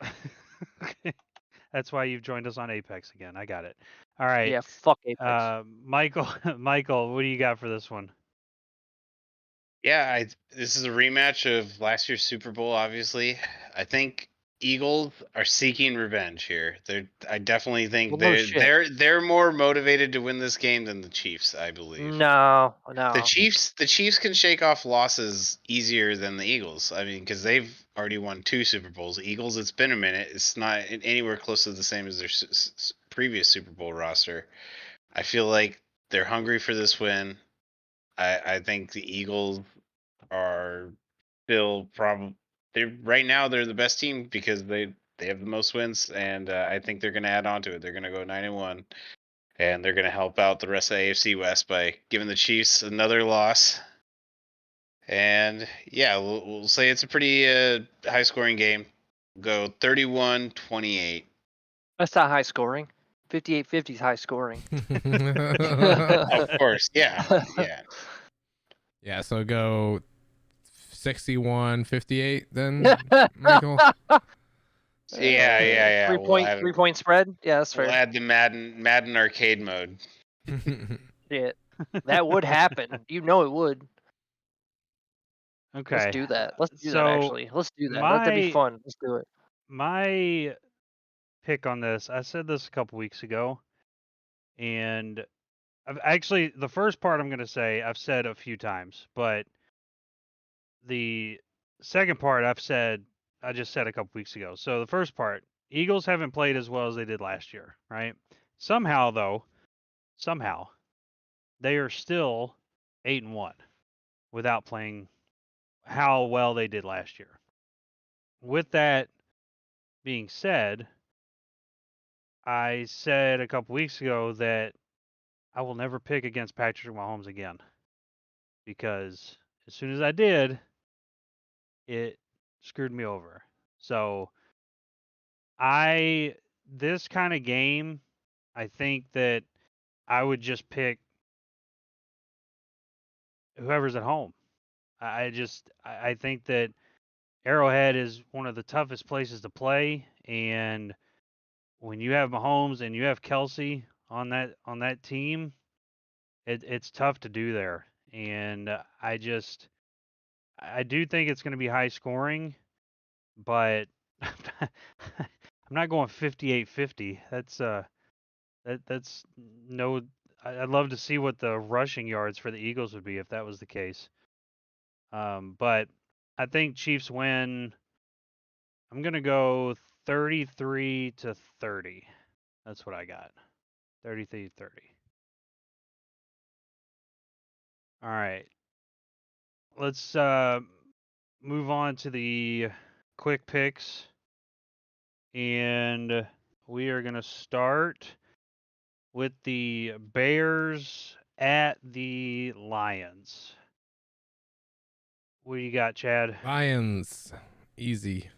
That's why you've joined us on Apex again. I got it. All right. Yeah, fuck Apex. Michael, what do you got for this one? Yeah, this is a rematch of last year's Super Bowl. Obviously, I think Eagles are seeking revenge here. I definitely think they're more motivated to win this game than the Chiefs, I believe. No. The Chiefs can shake off losses easier than the Eagles. I mean, because they've already won 2 Super Bowls. The Eagles, it's been a minute. It's not anywhere close to the same as their previous Super Bowl roster. I feel like they're hungry for this win. I think the Eagles are still right now they're the best team because they have the most wins, and I think they're going to add on to it. They're going to go 9-1, and they're going to help out the rest of the AFC West by giving the Chiefs another loss. And yeah, we'll say it's a pretty high scoring game. Go 31-28. That's not high scoring. 58-50 is high scoring. Of course, yeah. Yeah, so go 61-58 then, Michael. Yeah. 3-point spread. Yeah, that's fair. We'll add the Madden arcade mode. Shit, that would happen. You know it would. Okay. Let's do that. Let's do that. So, Actually, let's do that. That'd be fun. Let's do it. My pick on this, I said this a couple weeks ago, and I've actually the first part I'm going to say I've said a few times, but the second part I just said a couple weeks ago. So the first part, Eagles haven't played as well as they did last year, right? Somehow they are still 8-1 without playing how well they did last year. With that being said, I said a couple weeks ago that I will never pick against Patrick Mahomes again because as soon as I did, it screwed me over. So this kind of game, I think that I would just pick whoever's at home. I think that Arrowhead is one of the toughest places to play, and when you have Mahomes and you have Kelsey on that team, it's tough to do there. And I do think it's going to be high scoring, but I'm not going 58-50. That's no. I'd love to see what the rushing yards for the Eagles would be if that was the case. But I think Chiefs win. I'm gonna go 33-30. That's what I got. 33-30. All right. Let's move on to the quick picks. And we are going to start with the Bears at the Lions. What do you got, Chad? Lions, easy.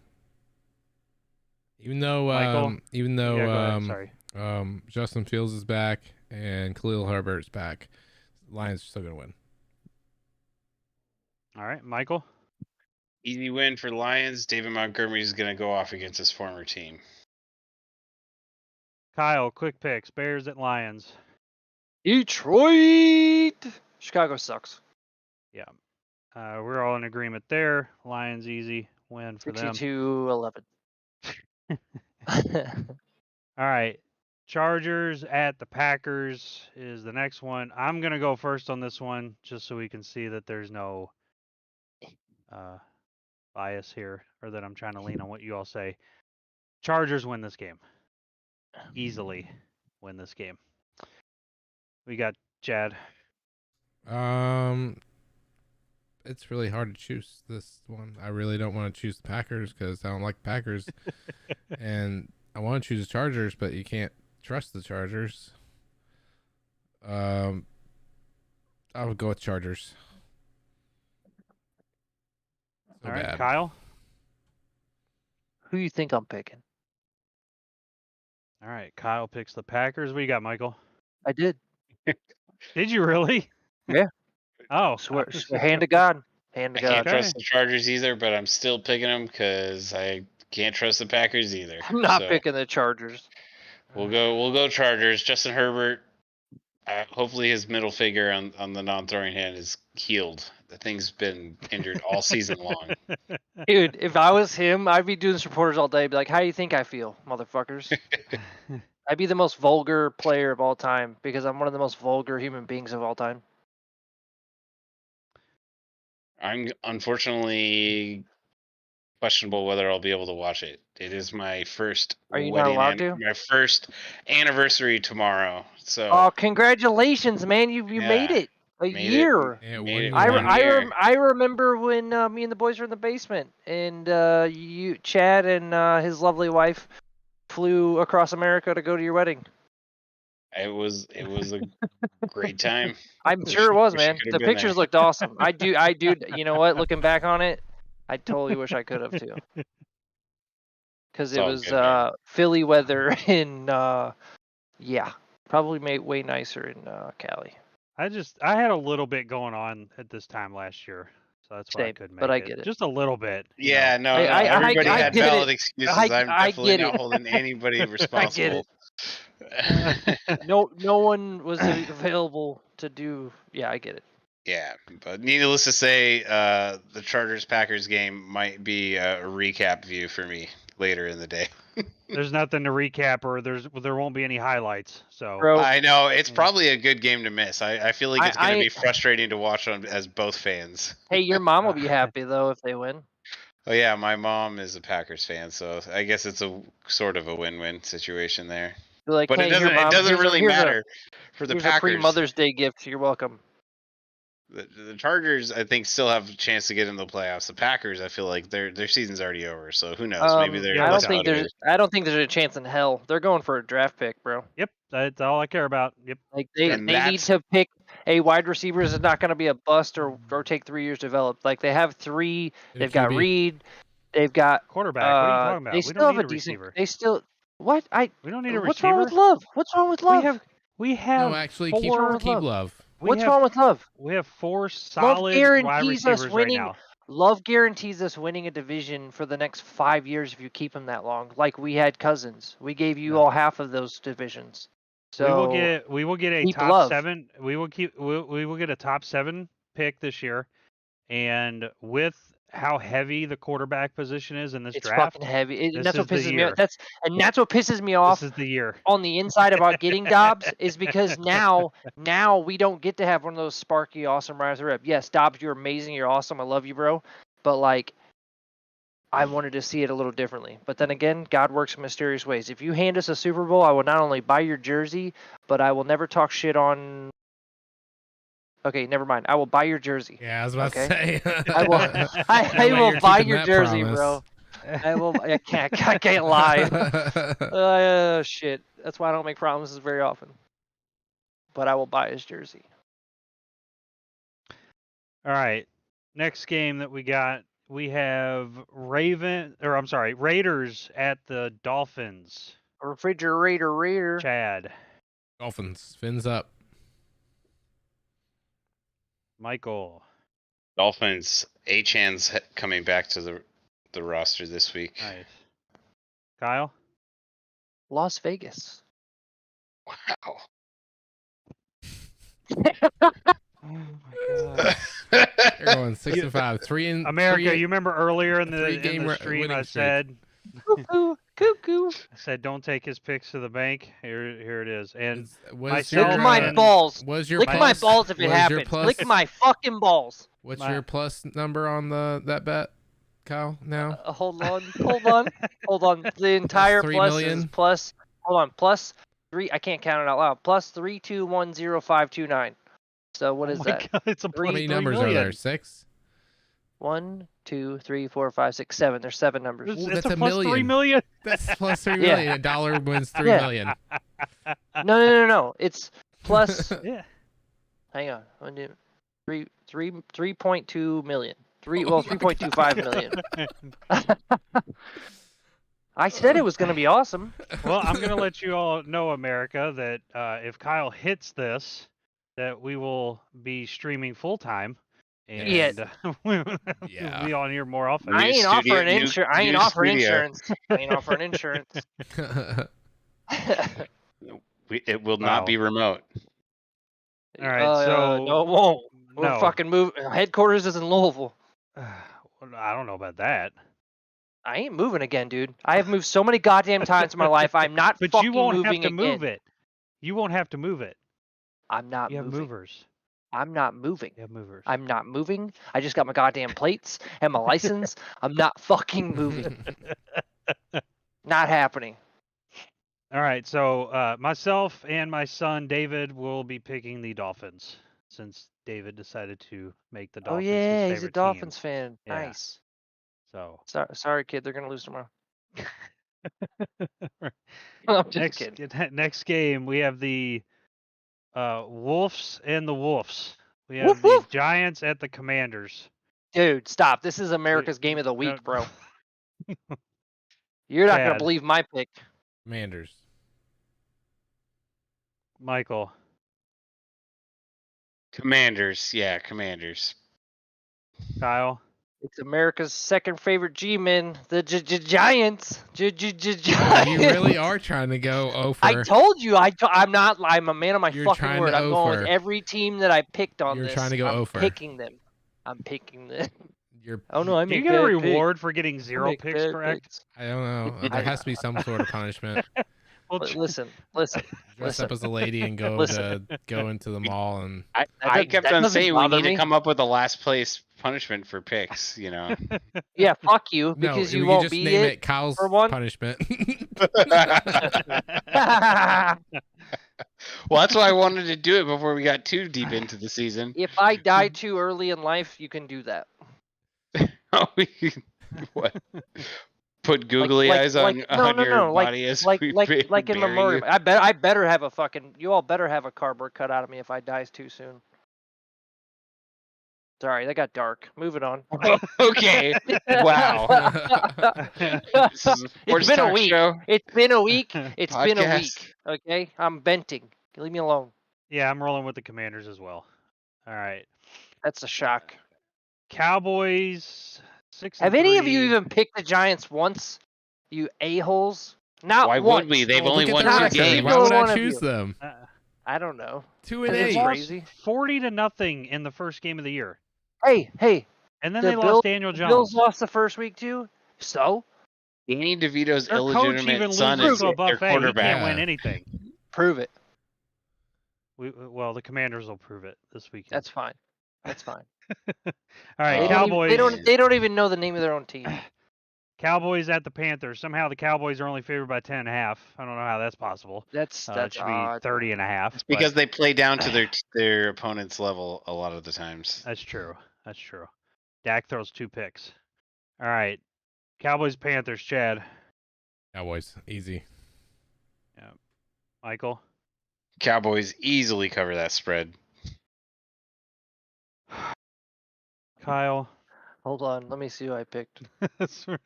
Even though Yeah, go ahead. Sorry. Justin Fields is back and Khalil Herbert's back, Lions are still gonna win. All right, Michael. Easy win for Lions. David Montgomery is going to go off against his former team. Kyle, quick picks. Bears at Lions. Detroit. Chicago sucks. Yeah. We're all in agreement there. Lions easy win for them. 62-11. All right. Chargers at the Packers is the next one. I'm going to go first on this one just so we can see that there's no bias here or that I'm trying to lean on what you all say. Chargers win this game. Easily win this game. We got Chad. It's really hard to choose this one. I really don't want to choose the Packers because I don't like the Packers. And I want to choose the Chargers, but you can't trust the Chargers. I would go with Chargers. All right, Kyle. Who you think I'm picking? All right, Kyle picks the Packers. What you got, Michael? I did. Did you really? Yeah. Oh, swear, hand to God. Hand to I God. can't trust the Chargers either, but I'm still picking them because I can't trust the Packers either. I'm not picking the Chargers. We'll go Chargers. Justin Herbert. Hopefully his middle finger on the non-throwing hand is healed. The thing's been injured all season long. Dude, if I was him, I'd be doing this reporters all day. Be like, how do you think I feel, motherfuckers? I'd be the most vulgar player of all time because I'm one of the most vulgar human beings of all time. I'm unfortunately questionable whether I'll be able to watch it. It is my first Are you not allowed to? my first anniversary tomorrow. So Oh, congratulations, man! You made Yeah, it a made year. Yeah, Made it 1 year. 1 year. I remember when me and the boys were in the basement, and you, Chad, and his lovely wife flew across America to go to your wedding. It was a great time. I'm sure it was, Wish I man. could have The been pictures there. looked awesome. I do. You know what? Looking back on it, I totally wish I could have too. Because It's it all was good, man. Philly weather in yeah, probably made way nicer in Cali. I had a little bit going on at this time last year, so that's why I Same, couldn't but make I it. get it. Just a little bit. Yeah, no. Everybody I had get valid it. excuses. I'm I definitely get not it. holding anybody I get responsible. it. No one was available to do. Yeah, I get it. Yeah, but needless to say, the Chargers-Packers game might be a recap view for me later in the day. There's nothing to recap, or there won't be any highlights. So Bro, I know it's Yeah. probably a good game to miss. I feel like it's going to I- be frustrating to watch as both fans. hey, your mom will be happy though if they win. Oh yeah, my mom is a Packers fan, so I guess it's a sort of a win-win situation there. Be like, But hey, it doesn't. here, Mom, It doesn't here's really here's matter for the here's a free Packers. Mother's Day gift. You're welcome. The Chargers, I think, still have a chance to get in the playoffs. The Packers, I feel like their season's already over. So who knows? Maybe they're I less don't think motivated. there's a chance in hell. They're going for a draft pick, bro. Yep, that's all I care about. Yep. Like they And need that's- to pick a wide receiver that's not going to be a bust or take 3 years to develop. Like they have three. Get a They've got QB. Reed. They've got Quarterback. What are you talking about? They We still don't have need a a decent. receiver. They still what I. We don't need a What's receiver. wrong with Love? What's wrong with Love? We have No, actually, four. keep Love. What's wrong with Love? We have 4 Love solid wide guarantees us receivers right winning. now. Love guarantees us winning a division for the next 5 years if you keep him that long. Like we had Cousins. We gave you No. all half of those divisions. So we will get a keep top Love. 7. We will get a top 7 pick this year, and with how heavy the quarterback position is in this it's draft, fucking heavy. And this that's what is the pisses me off. year. That's what pisses me off This is the year. on the inside about getting Dobbs is because now we don't get to have one of those sparky, awesome riders rep. Yes, Dobbs, you're amazing, you're awesome, I love you, bro. But like, I wanted to see it a little differently. But then again, God works in mysterious ways. If you hand us a Super Bowl, I will not only buy your jersey, but I will never talk shit on. Okay, never mind. I will buy your jersey. Yeah, I was about Okay. to say. I will. I You're will buy keeping your that jersey, promise. bro. I will. I can't lie. Shit. That's why I don't make promises very often. But I will buy his jersey. All right. Next game that we got, we have Raiders at the Dolphins. Refrigerator. Chad, Dolphins, fins up. Michael. Dolphins. Achan's coming back to the roster this week. Nice. Kyle. Las Vegas. Wow. Oh my God. They're going 6-5. America, you remember earlier in the three-game stream winning I streak. said Cuckoo. I said don't take his picks to the bank. Here it is. And Was myself Lick my and- balls. Was your Lick plus, my balls if it was your happens. plus- Lick my fucking balls. What's my- your plus number on that bet, Kyle? Now Hold on. The entire 3 plus million? is plus. Hold on. Plus 3. I can't count it out loud. Plus 3210529. So what is oh my that? God, it's a how plus many 3 numbers million. are there? 6. 1, 2, 3, 4, 5, 6, 7. There's 7 numbers. It's, Ooh, it's that's a a plus million. 3 million. That's plus 3 Yeah. million. A dollar wins 3 Yeah. million. No. It's plus. Yeah. Hang on. 1, 2, 3.2 million. 3.25 million. I said it was going to be awesome. Well, I'm going to let you all know, America, that if Kyle hits this, that we will be streaming full time, and Yeah. we'll Yeah. be on here more often. I New ain't studio- offering new- insurance. I ain't new offering studio. insurance. I ain't offering insurance. It will Wow. not be remote. All right, so no, it won't. We're no. fucking move. Headquarters is in Louisville. Well, I don't know about that. I ain't moving again, dude. I have moved so many goddamn times in my life. I'm not But fucking you won't have moving to again. move it. You won't have to move it. I'm not You have moving. movers. I'm not moving. Yeah, movers. I'm not moving. I just got my goddamn plates and my license. I'm not fucking moving. Not happening. All right, so myself and my son David will be picking the Dolphins since David decided to make the Oh Dolphins his yeah, favorite he's a Dolphins team. fan. Yeah. Nice. So Sorry, kid. They're gonna lose tomorrow. I'm just kidding. next game we have the Wolves and the Wolves. We Woof, have the woof. Giants at the Commanders. Dude, stop. This is America's game of the week, No, bro. You're not gonna Chad. believe my pick. Commanders. Michael. Commanders. Yeah, Commanders. Kyle. It's America's second favorite G-men, the Giants. You Giants. really are trying to go over. I told you, I'm not. I'm a man of my You're fucking trying word. to I'm going with over. every team that I picked on You're this. trying to go I'm over. picking them. I'm picking them. You're, Oh no, I Do you make get a bad reward for getting picks. I 0 make picks bad correct? picks. I don't know. There has to be some sort of punishment. Well, Listen. Dress up as a lady and go into the mall and. I kept that on doesn't saying we bother need to me. come up with a last place punishment for picks. You know. Yeah, fuck you, No, because we you could won't just be name it. it Kyle's for one. punishment. Well, that's why I wanted to do it before we got too deep into the season. If I die too early in life, you can do that. What? Put googly eyes on your body as we in bury memoriam. you. I better have a fucking. You all better have a cardboard cut out of me if I die too soon. Sorry, that got dark. Moving on. Okay. Wow. This is a sports It's been a talk week. show. It's been a week. It's been a Podcast. week. Okay, I'm venting. Leave me alone. Yeah, I'm rolling with the Commanders as well. All right. That's a shock. Cowboys 6 Have and any of 3. you even picked the Giants once? You a-holes? Not Why once. would we? They've Well, only look at won their two record. games. Why would One I of choose you. them? I don't know. 2 and It's 8. crazy. 40-0 in the first game of the year. Hey, And then The they Bills- lost Daniel the Jones. Bills lost the first week too. So Danny DeVito's Their coach illegitimate even son loses is to a their buffet. He quarterback. can't win Yeah. anything. prove it. Well, the Commanders will prove it this weekend. That's fine. That's fine. All right, They Cowboys. They don't even know the name of their own team. Cowboys at the Panthers. Somehow the Cowboys are only favored by 10.5. I don't know how that's possible. That's It should odd. be 30.5. Because they play down to their opponent's level a lot of the times. That's true. That's true. Dak throws 2 picks. All right, Cowboys Panthers. Chad. Cowboys, easy. Michael. Cowboys easily cover that spread. Kyle. Hold on, let me see who I picked.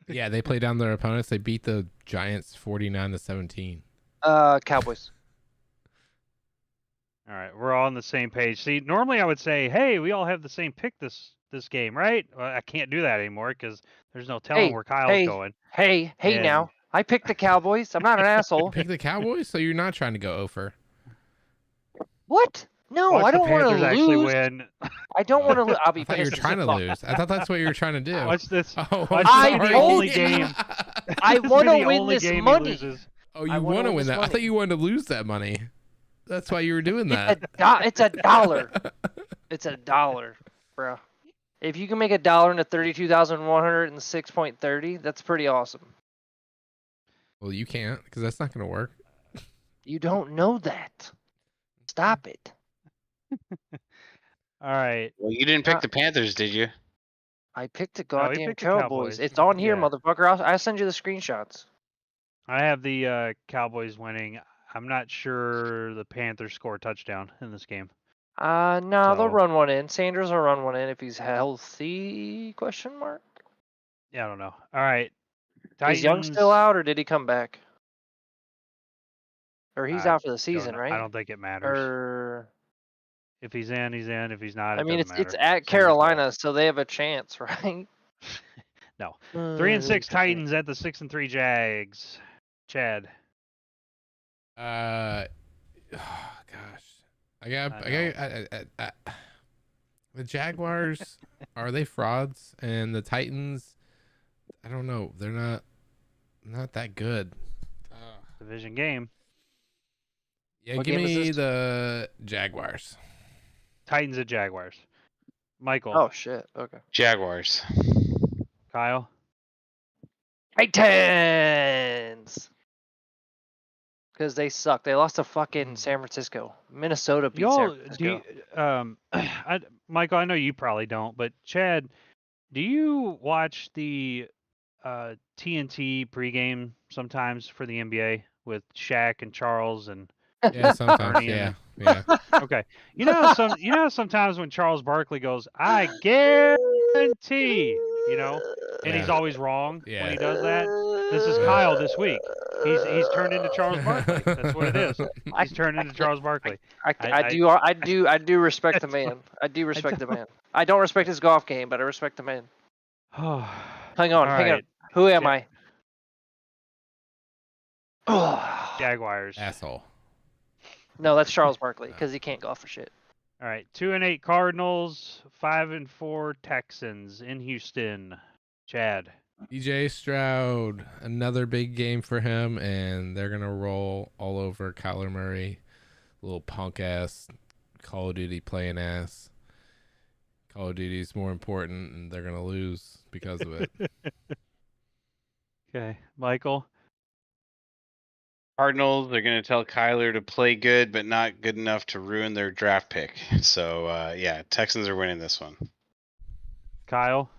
Yeah, they play down their opponents. They beat the Giants 49-17. Cowboys. All right, we're all on the same page. See, normally I would say, "Hey, we all have the same pick this game, right?" Well, I can't do that anymore because there's no telling where Kyle's going. Hey, And- now. I picked the Cowboys. I'm not an You asshole. pick the Cowboys, so you're not trying to go over. What? No, Watch I the don't want Panthers to actually lose. win. I don't want to lose. I'll be I thought you were pissed. trying to lose. I thought that's what you were trying to do. Watch this. Oh, Watch I'm this be sorry. the only game. I This is want gonna to be the win only this game he money. loses. Oh, I you wanna want to win win this that? I thought money. you wanted to lose that money. That's why you were doing that. It's a dollar. It's a dollar, bro. If you can make $1 into 32,106.30, that's pretty awesome. Well, you can't because that's not going to work. You don't know that. Stop it. All right. Well, you didn't pick the Panthers, did you? I picked the No, he goddamn picked the Cowboys. Cowboys. It's on here, Yeah. motherfucker. I'll send you the screenshots. I have the Cowboys winning. I'm not sure the Panthers score a touchdown in this game. No, So- they'll run one in. Sanders will run one in if he's healthy? Question mark. Yeah, I don't know. All right. Is Young still out, or did he come back? Or he's I out for the Don't season, know. right? I don't think it matters. Or If he's in, he's in. If he's not, I it mean, doesn't it's matter. at Sanders Carolina, so they have a chance, right? No. 3-6 Titans at the 6-3 Jags. Chad. Oh, gosh. The Jaguars, are they frauds? And the Titans, I don't know. They're not that good. Division game. Yeah, What give game is me this? the Jaguars. Titans at Jaguars. Michael. Oh shit. Okay. Jaguars. Kyle. Titans. Because they suck. They lost to fucking San Francisco. Minnesota beat San Francisco. Michael, I know you probably don't, but Chad, do you watch the TNT pregame sometimes for the NBA with Shaq and Charles and Yeah, sometimes. Bernie Yeah, and yeah. okay. You know how sometimes when Charles Barkley goes, I guarantee, and he's Yeah. always wrong Yeah. when he does that. This is Yeah. Kyle this week. He's turned into Charles Barkley. That's what it is. He's turned into Charles Barkley. I do respect the man. I do respect the man. I don't respect his golf game, but I respect the man. Hang on. Who am I? Jaguars. Asshole. No, that's Charles Barkley because he can't golf for shit. All right, 2-8 Cardinals, 5-4 Texans in Houston. Chad. DJ Stroud, another big game for him, and they're gonna roll all over Kyler Murray, little punk ass, Call of Duty playing ass. Call of Duty is more important, and they're gonna lose because of it. Okay, Michael. Cardinals are going to tell Kyler to play good, but not good enough to ruin their draft pick. So, yeah, Texans are winning this one. Kyle.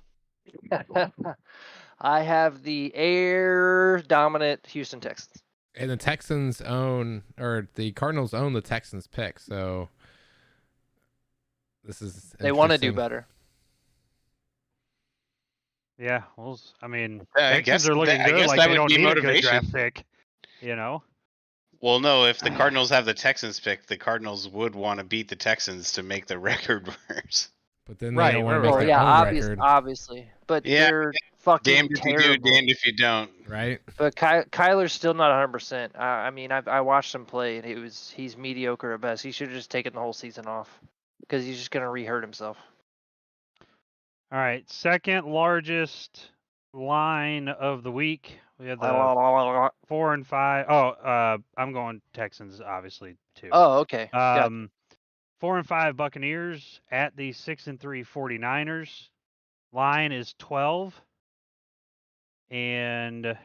I have the air dominant Houston Texans. And the Texans the Cardinals own the Texans pick, so this is they want to do better. Yeah, well, I mean, I Texans guess are looking good. I guess like that they would don't be need motivation. a good draft pick. Well, no, if the Cardinals have the Texans pick, the Cardinals would want to beat the Texans to make the record worse. But then they don't want to make their own record. Obviously. But they're fucking damned if terrible. you do, damned if you don't. Right. But Kyler's still not 100%. I mean, I watched him play, and he's mediocre at best. He should have just taken the whole season off because he's just going to re-hurt himself. All right, second largest line of the week. We had the 4 and 5. Oh, I'm going Texans, obviously, too. Oh, okay. 4 and 5 Buccaneers at the 6 and 3 49ers. Line is 12, and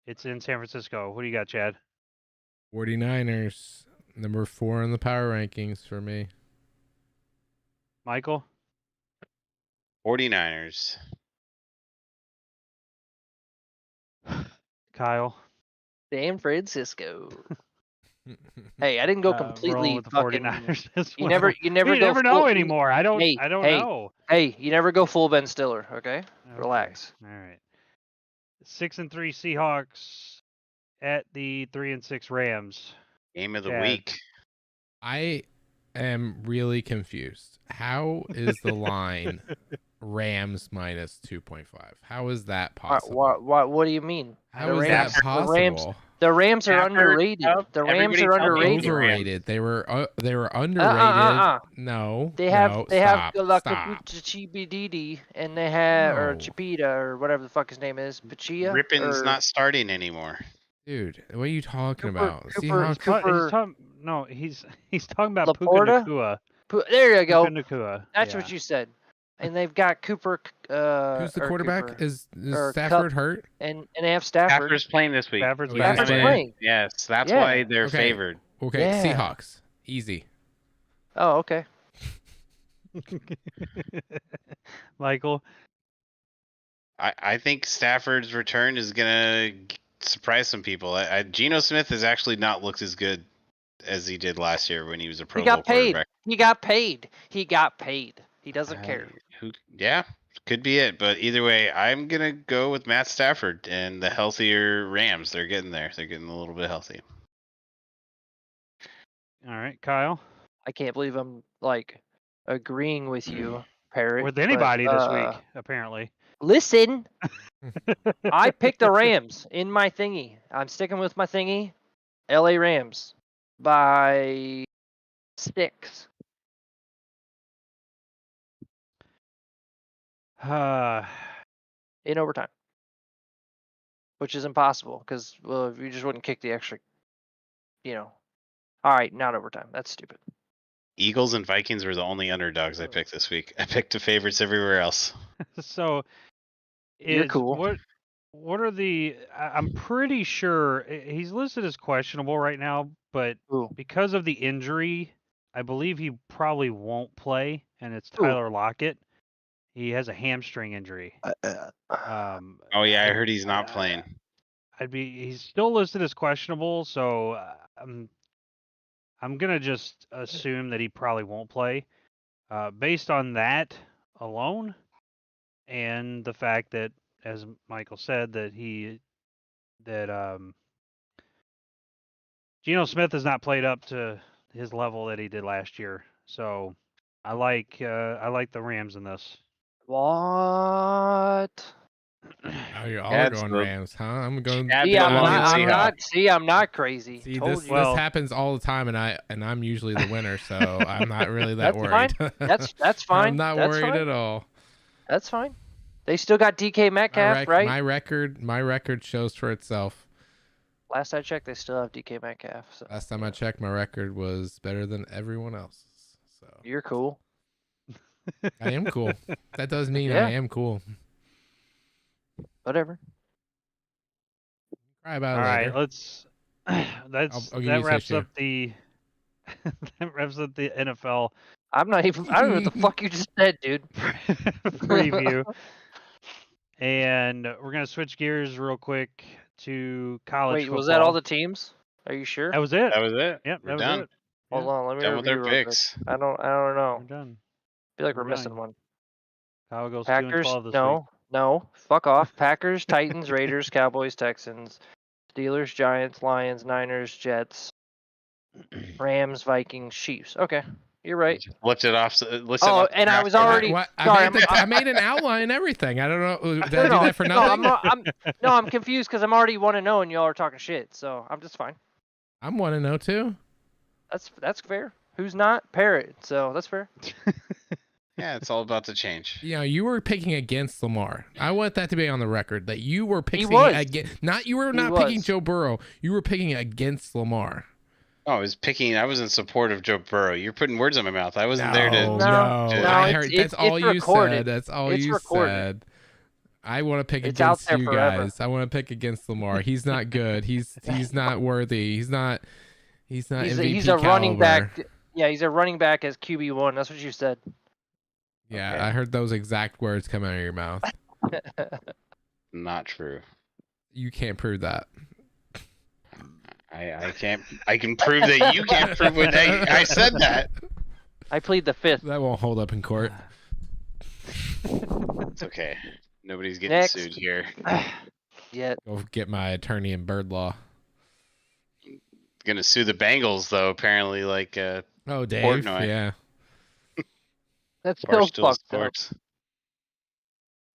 it's in San Francisco. What do you got, Chad? 49ers, number 4 in the power rankings for me. Michael? 49ers. Kyle? San Francisco. Hey, I didn't go completely with the fucking. 49ers as You well. never You go never know anymore. I don't Hey, know. Hey, you never go full Ben Stiller, okay? Relax. All right. 6 and 3 Seahawks at the 3 and 6 Rams. Game of the week. I am really confused. How is the line Rams minus 2.5? How is that possible? What do you mean? How is that possible? The Rams are underrated. The Rams are underrated. Overrated. They were underrated. No. They have stop. Chibididi and they have or Chipita or whatever the fuck his name is. Pachia. Rippin's not starting anymore. Dude, what are you talking about? Cooper, he's talking about Laporta? Puka Nacua. There you go. Puka Nacua. That's what you said. And they've got Cooper. Who's the quarterback? Cooper, is Stafford hurt? And they have Stafford. Stafford's playing this week. Stafford's playing. Yes, that's why they're favored. Okay, yeah. Seahawks. Easy. Oh, okay. Michael? I think Stafford's return is going to surprise some people. Geno Smith has actually not looked as good as he did last year when he was a Pro Bowl quarterback. He got paid. He doesn't care. Yeah, could be it. But either way, I'm going to go with Matt Stafford and the healthier Rams. They're getting there. They're getting a little bit healthy. All right, Kyle? I can't believe I'm, agreeing with you, Parrot. With anybody this week, apparently. Listen, I picked the Rams in my thingy. I'm sticking with my thingy. LA Rams by 6. In overtime. Which is impossible because, you just wouldn't kick the extra, All right, not overtime. That's stupid. Eagles and Vikings were the only underdogs I picked this week. I picked the favorites everywhere else. So You're it's cool. what are the? I'm pretty sure he's listed as questionable right now, but Ooh. because of the injury, I believe he probably won't play, and it's Ooh. Tyler Lockett. He has a hamstring injury. Oh yeah, I heard he's not playing. He's still listed as questionable, so I'm gonna just assume that he probably won't play, based on that alone, and the fact that, as Michael said, that Geno Smith has not played up to his level that he did last year. So I like the Rams in this. What? Oh, you all are That's going the- Rams, huh? I'm going. Add See, the I'm long and not. see I'm how. not. See, I'm not crazy. See, Told this you. Well- this happens all the time, and I'm usually the winner, so I'm not really that That's worried. That's fine. I'm not That's worried fine. at all. That's fine. They still got DK Metcalf, right? My record shows for itself. Last I checked, they still have DK Metcalf. So Last time I checked, my record was better than everyone else's. So you're cool. I am cool. That does mean Yeah. I am cool. Whatever. Cry about All it right, later. let's. I'll give That you wraps tissue. up the that wraps up the NFL I'm not even. I don't know what the fuck you just said, dude. preview, and we're gonna switch gears real quick to college Wait, football. was that all the teams? Are you sure? That was it. That was it. Yep, We're that was done. it. Hold on, let me Done with review their real quick. picks. I don't We're know. done. I feel like We're we're missing done. one. Kyle goes Packers, 2-12 this no, week. no, fuck off. Packers, Titans, Raiders, Cowboys, Texans, Steelers, Giants, Lions, Niners, Jets, Rams, Vikings, Chiefs. Okay, you're right. Flipped it off. Oh, and I was already What? sorry. I made an outline and everything. I don't know. Did I do No, that for nothing? I'm confused because I'm already 1-0 and y'all are talking shit. So I'm just fine. I'm 1-0 too. That's fair. Who's not? Parrot. So that's fair. Yeah, it's all about the change. You know, you were picking against Lamar. I want that to be on the record that you were picking was. against. Not you were He not picking was. Joe Burrow. You were picking against Lamar. Oh, I was in support of Joe Burrow. You're putting words in my mouth. I wasn't there to. No, No, I it's- heard. it's- That's all it's you recorded. said. That's all It's you recorded. said. I want to pick It's out against there you forever. guys. I want to pick against Lamar. He's not good. He's not worthy. He's not MVP He's a running caliber. back. Yeah, he's a running back as QB1. That's what you said. Yeah, Okay. I heard those exact words come out of your mouth. Not true. You can't prove that. I can't. I can prove that you can't prove what I said that. I plead the fifth. That won't hold up in court. It's okay. Nobody's getting Next. sued here. Yet. Go get my attorney in bird law. Gonna sue the Bengals though. Apparently, like Oh, Dave. Portnoy. Yeah. That's still Barstool fucked up. Sports.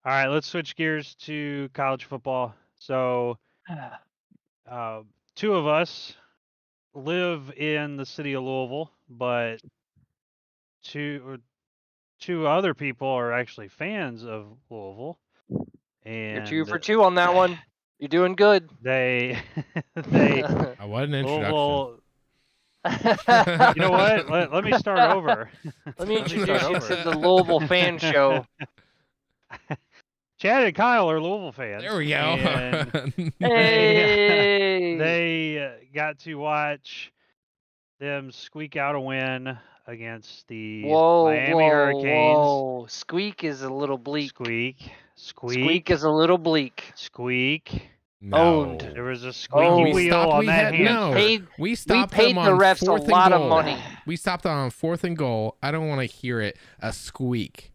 All right, let's switch gears to college football. So, two of us live in the city of Louisville, but two other people are actually fans of Louisville, and You're 2 for 2 on that one. You're doing good. they What an introduction. Louisville. You know what? Let me start over. Let me Let me introduce start you over. to the Louisville fan show. Chad and Kyle are Louisville fans. There we go. and Hey. they got to watch them squeak out a win against the Miami Hurricanes. Whoa. Squeak is a little bleak. Squeak. Squeak is a little bleak. Squeak. No. Owned. There was a squeaky Oh, wheel on that hand. No. Paid- We stopped paid them the on refs a fourth and lot of goal. money. We stopped them on 4th and goal. I don't want to hear it. A squeak.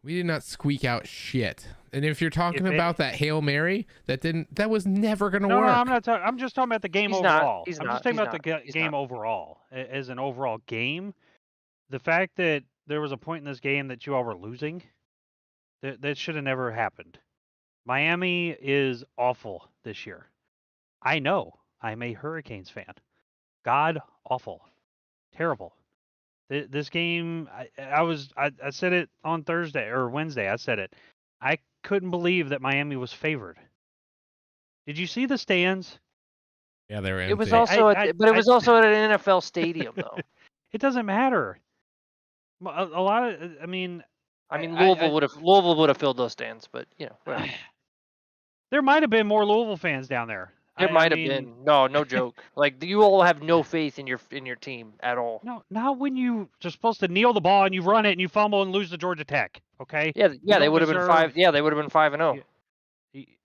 We did not squeak out shit. And if you're talking about that Hail Mary, that was never gonna No, work. I'm not talking. I'm just talking about the game He's not. overall. He's I'm not. just talking He's about not. the He's game not. overall as an overall game. The fact that there was a point in this game that you all were losing, that should have never happened. Miami is awful this year. I know. I'm a Hurricanes fan. God awful, terrible. This game, I said it on Thursday or Wednesday. I said it. I couldn't believe that Miami was favored. Did you see the stands? Yeah, they were empty. It was also, but it was also at an NFL stadium, though. It doesn't matter. A lot of, I mean, Louisville would have filled those stands, but whatever. There might have been more Louisville fans down there. There might have been. No joke. Like you all have no faith in your team at all. No, not when you're supposed to kneel the ball and you run it and you fumble and lose to Georgia Tech. Okay. Yeah, they would have been 5. Yeah, they would have been 5-0.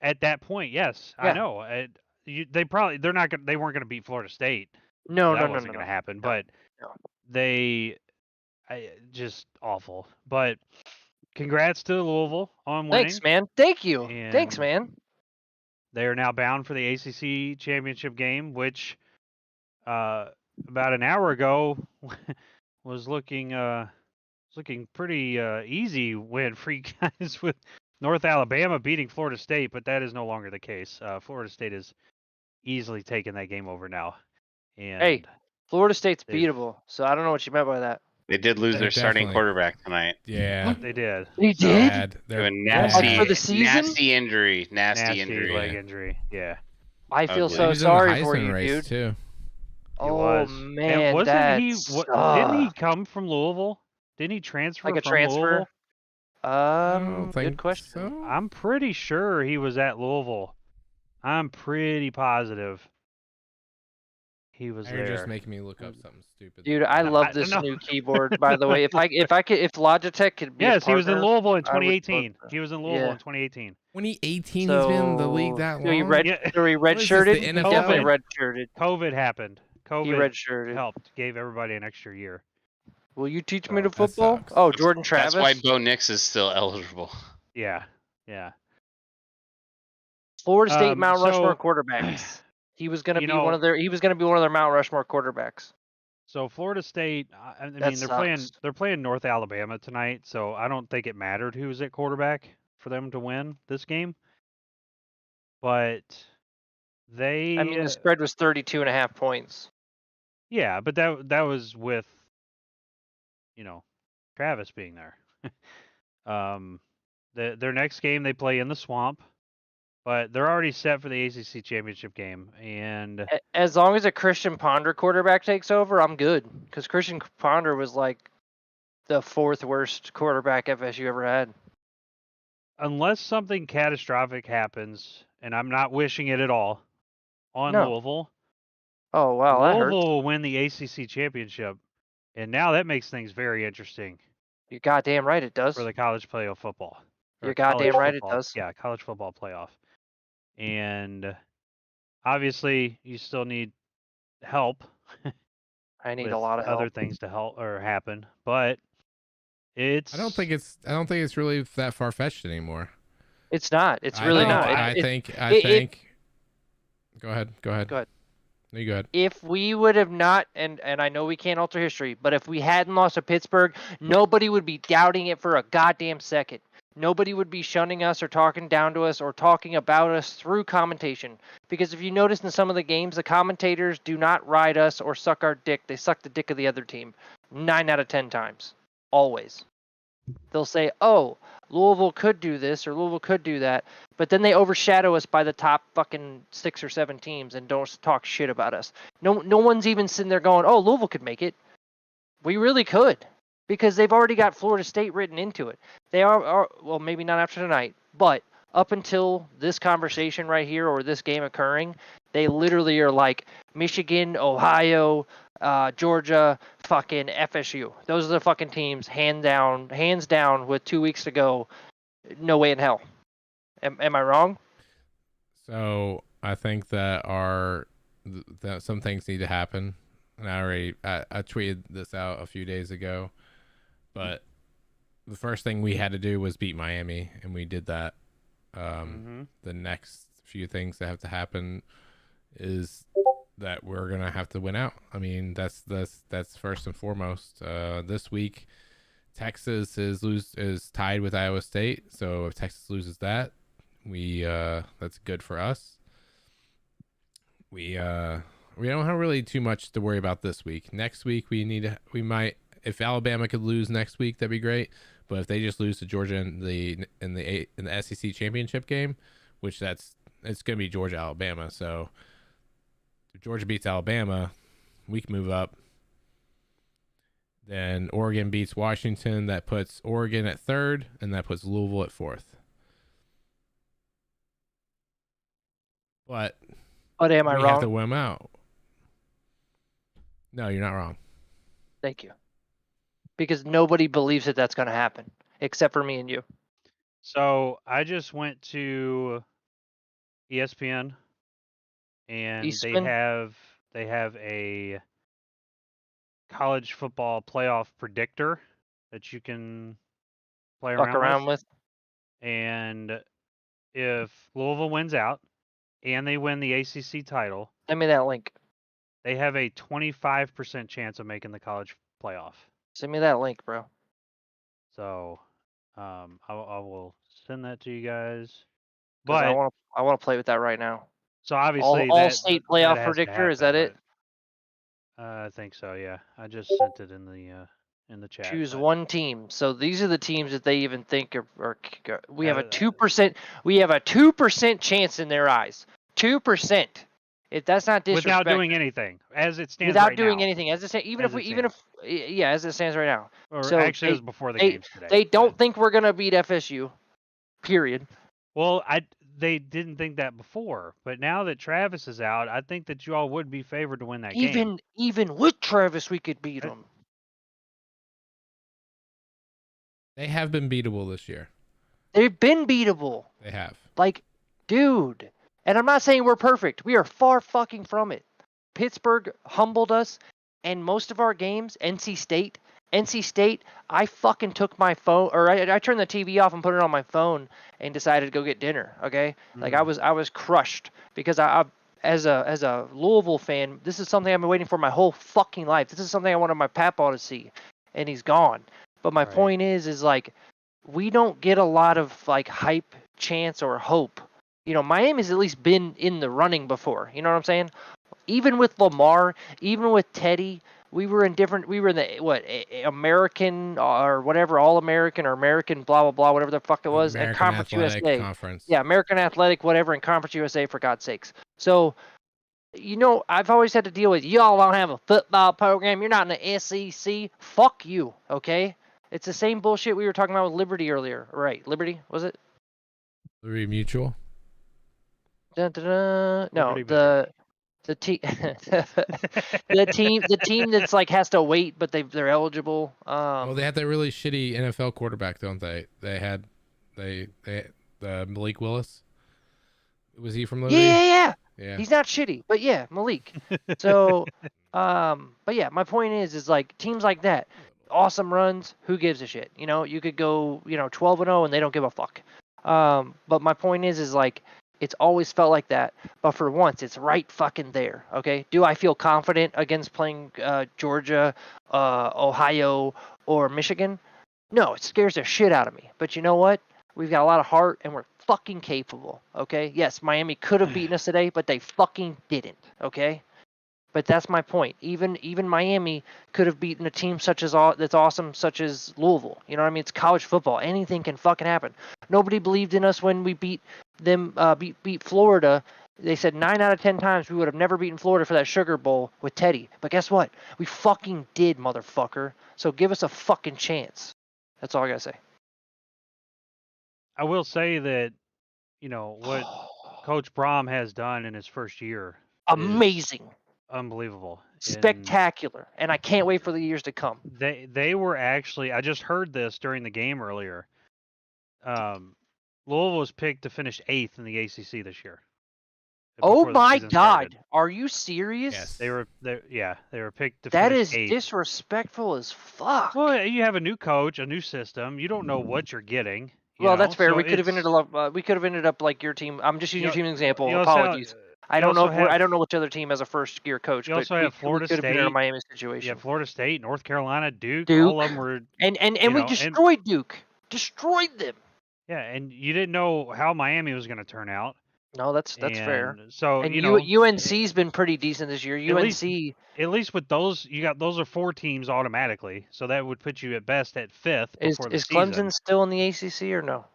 At that point, yes, Yeah. I know. They weren't going to beat Florida State. No, that wasn't going to happen. But just awful. But congrats to Louisville on winning. Thanks, man. Thank you. Thanks, man. They are now bound for the ACC championship game, which about an hour ago was looking pretty easy win for you guys with North Alabama beating Florida State, but that is no longer the case. Florida State has easily taken that game over now. And hey, Florida State's beatable, so I don't know what you meant by that. They did lose their starting quarterback tonight. Yeah, they did. They did. They're a nasty, for the season? nasty injury. Nasty injury. Leg injury. Yeah. I feel so sorry for you, dude. Too. Oh man, and wasn't he? Didn't he sucks. come from Louisville? Didn't he transfer Like a from transfer? Louisville? Good question. So. I'm pretty sure he was at Louisville. I'm pretty positive he was there. You're just making me look up something stupid. Dude, I love this new keyboard. By the way, if Logitech could be. Yes, a partner, he was in Louisville in 2018. He was in Louisville in 2018. 2018, he's been in the league that long. So he redshirted. He definitely redshirted. COVID happened. He redshirted. Helped, gave everybody an extra year. Will you teach me to football? Oh, Jordan Travis. That's why Bo Nix is still eligible. Yeah. Florida State Mount Rushmore quarterbacks. He was going to be one of their. He was going to be one of their Mount Rushmore quarterbacks. So Florida State, I mean, they're playing North Alabama tonight, so I don't think it mattered who was at quarterback for them to win this game. But the spread was 32.5 points. Yeah, but that was with, Travis being there. Their next game they play in the Swamp. But they're already set for the ACC championship game, and as long as a Christian Ponder quarterback takes over, I'm good. Because Christian Ponder was like the 4th worst quarterback FSU ever had. Unless something catastrophic happens, and I'm not wishing it at all, on Louisville. Oh wow, that hurts. Louisville will win the ACC championship, and now that makes things very interesting. You're goddamn right it does. For the college playoff football. You're goddamn right it does. Yeah, college football playoff. And obviously, you still need help. I need a lot of help. Other things to help or happen, but I don't think it's really that far fetched anymore. It's not. It's really not. I think. Go ahead. No, you go ahead. If we would have not, and I know we can't alter history, but if we hadn't lost to Pittsburgh, nobody would be doubting it for a goddamn second. Nobody would be shunning us or talking down to us or talking about us through commentation. Because if you notice in some of the games, the commentators do not ride us or suck our dick. They suck the dick of the other team 9 out of 10 times. Always. They'll say, oh, Louisville could do this or Louisville could do that. But then they overshadow us by the top fucking 6 or 7 teams and don't talk shit about us. No one's even sitting there going, oh, Louisville could make it. We really could. Because they've already got Florida State written into it. They are well, maybe not after tonight, but up until this conversation right here or this game occurring, they literally are like Michigan, Ohio, Georgia, fucking FSU. Those are the fucking teams, hands down with 2 weeks to go. No way in hell. Am I wrong? So I think that some things need to happen. And I tweeted this out a few days ago. But the first thing we had to do was beat Miami, and we did that. The next few things that have to happen is that we're gonna have to win out. I mean, that's first and foremost. This week, Texas is tied with Iowa State, so if Texas loses that, that's good for us. We don't have really too much to worry about this week. Next week, we might. If Alabama could lose next week, that'd be great. But if they just lose to Georgia in the SEC championship game, which it's gonna be Georgia Alabama. So if Georgia beats Alabama, we can move up. Then Oregon beats Washington. That puts Oregon at 3rd, and that puts Louisville at 4th. But am I we wrong? have to win them out. No, you're not wrong. Thank you. Because nobody believes that that's going to happen, except for me and you. So I just went to ESPN, and Eastman? they have a college football playoff predictor that you can play Fuck around with. And if Louisville wins out and they win the ACC title, Send me that link. they have a 25% chance of making the college playoff. Send me that link, bro. So, I will send that to you guys. Because But I want to play with that right now. so obviously all state playoff predictor, happen, is that it? I think so. Yeah, I just sent it in the chat. Choose one team. So these are the teams that they even think are we have a 2%. Uh, We have a 2% chance in their eyes. 2%. If that's not disrespect. Without doing anything, as it stands Without right doing now. anything, as it stands, as it stands right now. Or so actually, it was before the games today. They don't think we're gonna beat FSU. Period. Well, they didn't think that before, but now that Travis is out, I think that you all would be favored to win that game. Even with Travis, we could beat them. They have been beatable this year. They've been beatable. They have. Like, dude. And I'm not saying we're perfect. We are far fucking from it. Pittsburgh humbled us, and most of our games, NC State, I fucking took my phone, or I turned the TV off and put it on my phone and decided to go get dinner. Okay, like I was crushed because I as a Louisville fan, this is something I've been waiting for my whole fucking life. This is something I wanted my papa to see, and he's gone. But my point is like, we don't get a lot of like hype, chance, or hope. You know, Miami's at least been in the running before. You know what I'm saying? Even with Lamar, even with Teddy, we were in the American or whatever, All-American or American blah blah blah, whatever the fuck it was, American and Conference Athletic USA. Conference. Yeah, American Athletic, whatever, and Conference USA, for God's sakes. So, you know, I've always had to deal with, y'all don't have a football program, you're not in the SEC. Fuck you, okay? It's the same bullshit we were talking about with Liberty earlier. Right, Liberty, was it? Liberty Mutual? Dun, dun, dun. No, Liberty the team the team that's like has to wait, but they're eligible. Well, they had that really shitty NFL quarterback, don't they? They had Malik Willis. Was he from Liberty? Yeah. He's not shitty, but yeah, Malik. So, but yeah, my point is like teams like that, awesome runs. Who gives a shit? You know, you could go 12-0 and they don't give a fuck. But my point is like, it's always felt like that, but for once, it's right fucking there. Okay, do I feel confident against playing Georgia, Ohio, or Michigan? No, it scares the shit out of me. But you know what? We've got a lot of heart, and we're fucking capable. Okay, yes, Miami could have beaten us today, but they fucking didn't. Okay, but that's my point. Even Miami could have beaten a team that's awesome, such as Louisville. You know what I mean? It's college football. Anything can fucking happen. Nobody believed in us when we beat them. Beat Florida. They said 9 out of 10 times we would have never beaten Florida for that Sugar Bowl with Teddy. But guess what? We fucking did, motherfucker. So give us a fucking chance. That's all I gotta say. I will say that, what Coach Brom has done in his first year. Amazing. Unbelievable. Spectacular. And I can't wait for the years to come. They were actually, I just heard this during the game earlier. Louisville was picked to finish 8th in the ACC this year. Oh my God! Are you serious? Yes. They were picked to that finish is 8th. Disrespectful as fuck. Well, you have a new coach, a new system. You don't know what you're getting. That's fair. So we could have ended up like your team. I'm just using your team as an example. Apologies. I don't know which other team has a first year coach. You also have Florida State. Been in a Miami situation. Yeah, Florida State, North Carolina, Duke. All of them were. And we destroyed Duke. Destroyed them. Yeah, and you didn't know how Miami was going to turn out. No, that's fair. So UNC's been pretty decent this year. At least with those, those are 4 teams automatically. So that would put you at best at 5th. Is Clemson still in the ACC or no?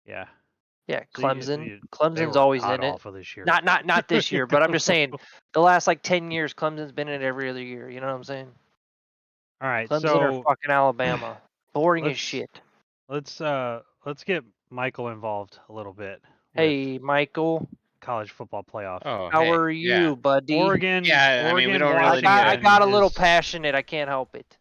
Yeah. Yeah, Clemson's always in it. This year. Not this year, but I'm just saying the last like 10 years, Clemson's been in it every other year. You know what I'm saying? All right, Clemson or so fucking Alabama. Boring as let's shit. let's get Michael involved a little bit with Hey, Michael, college football playoff. Oh, how hey, are yeah. you, buddy? Oregon, Yeah, I mean, we Oregon, don't really I need got, to- I got a Washington little is- passionate. I can't help it.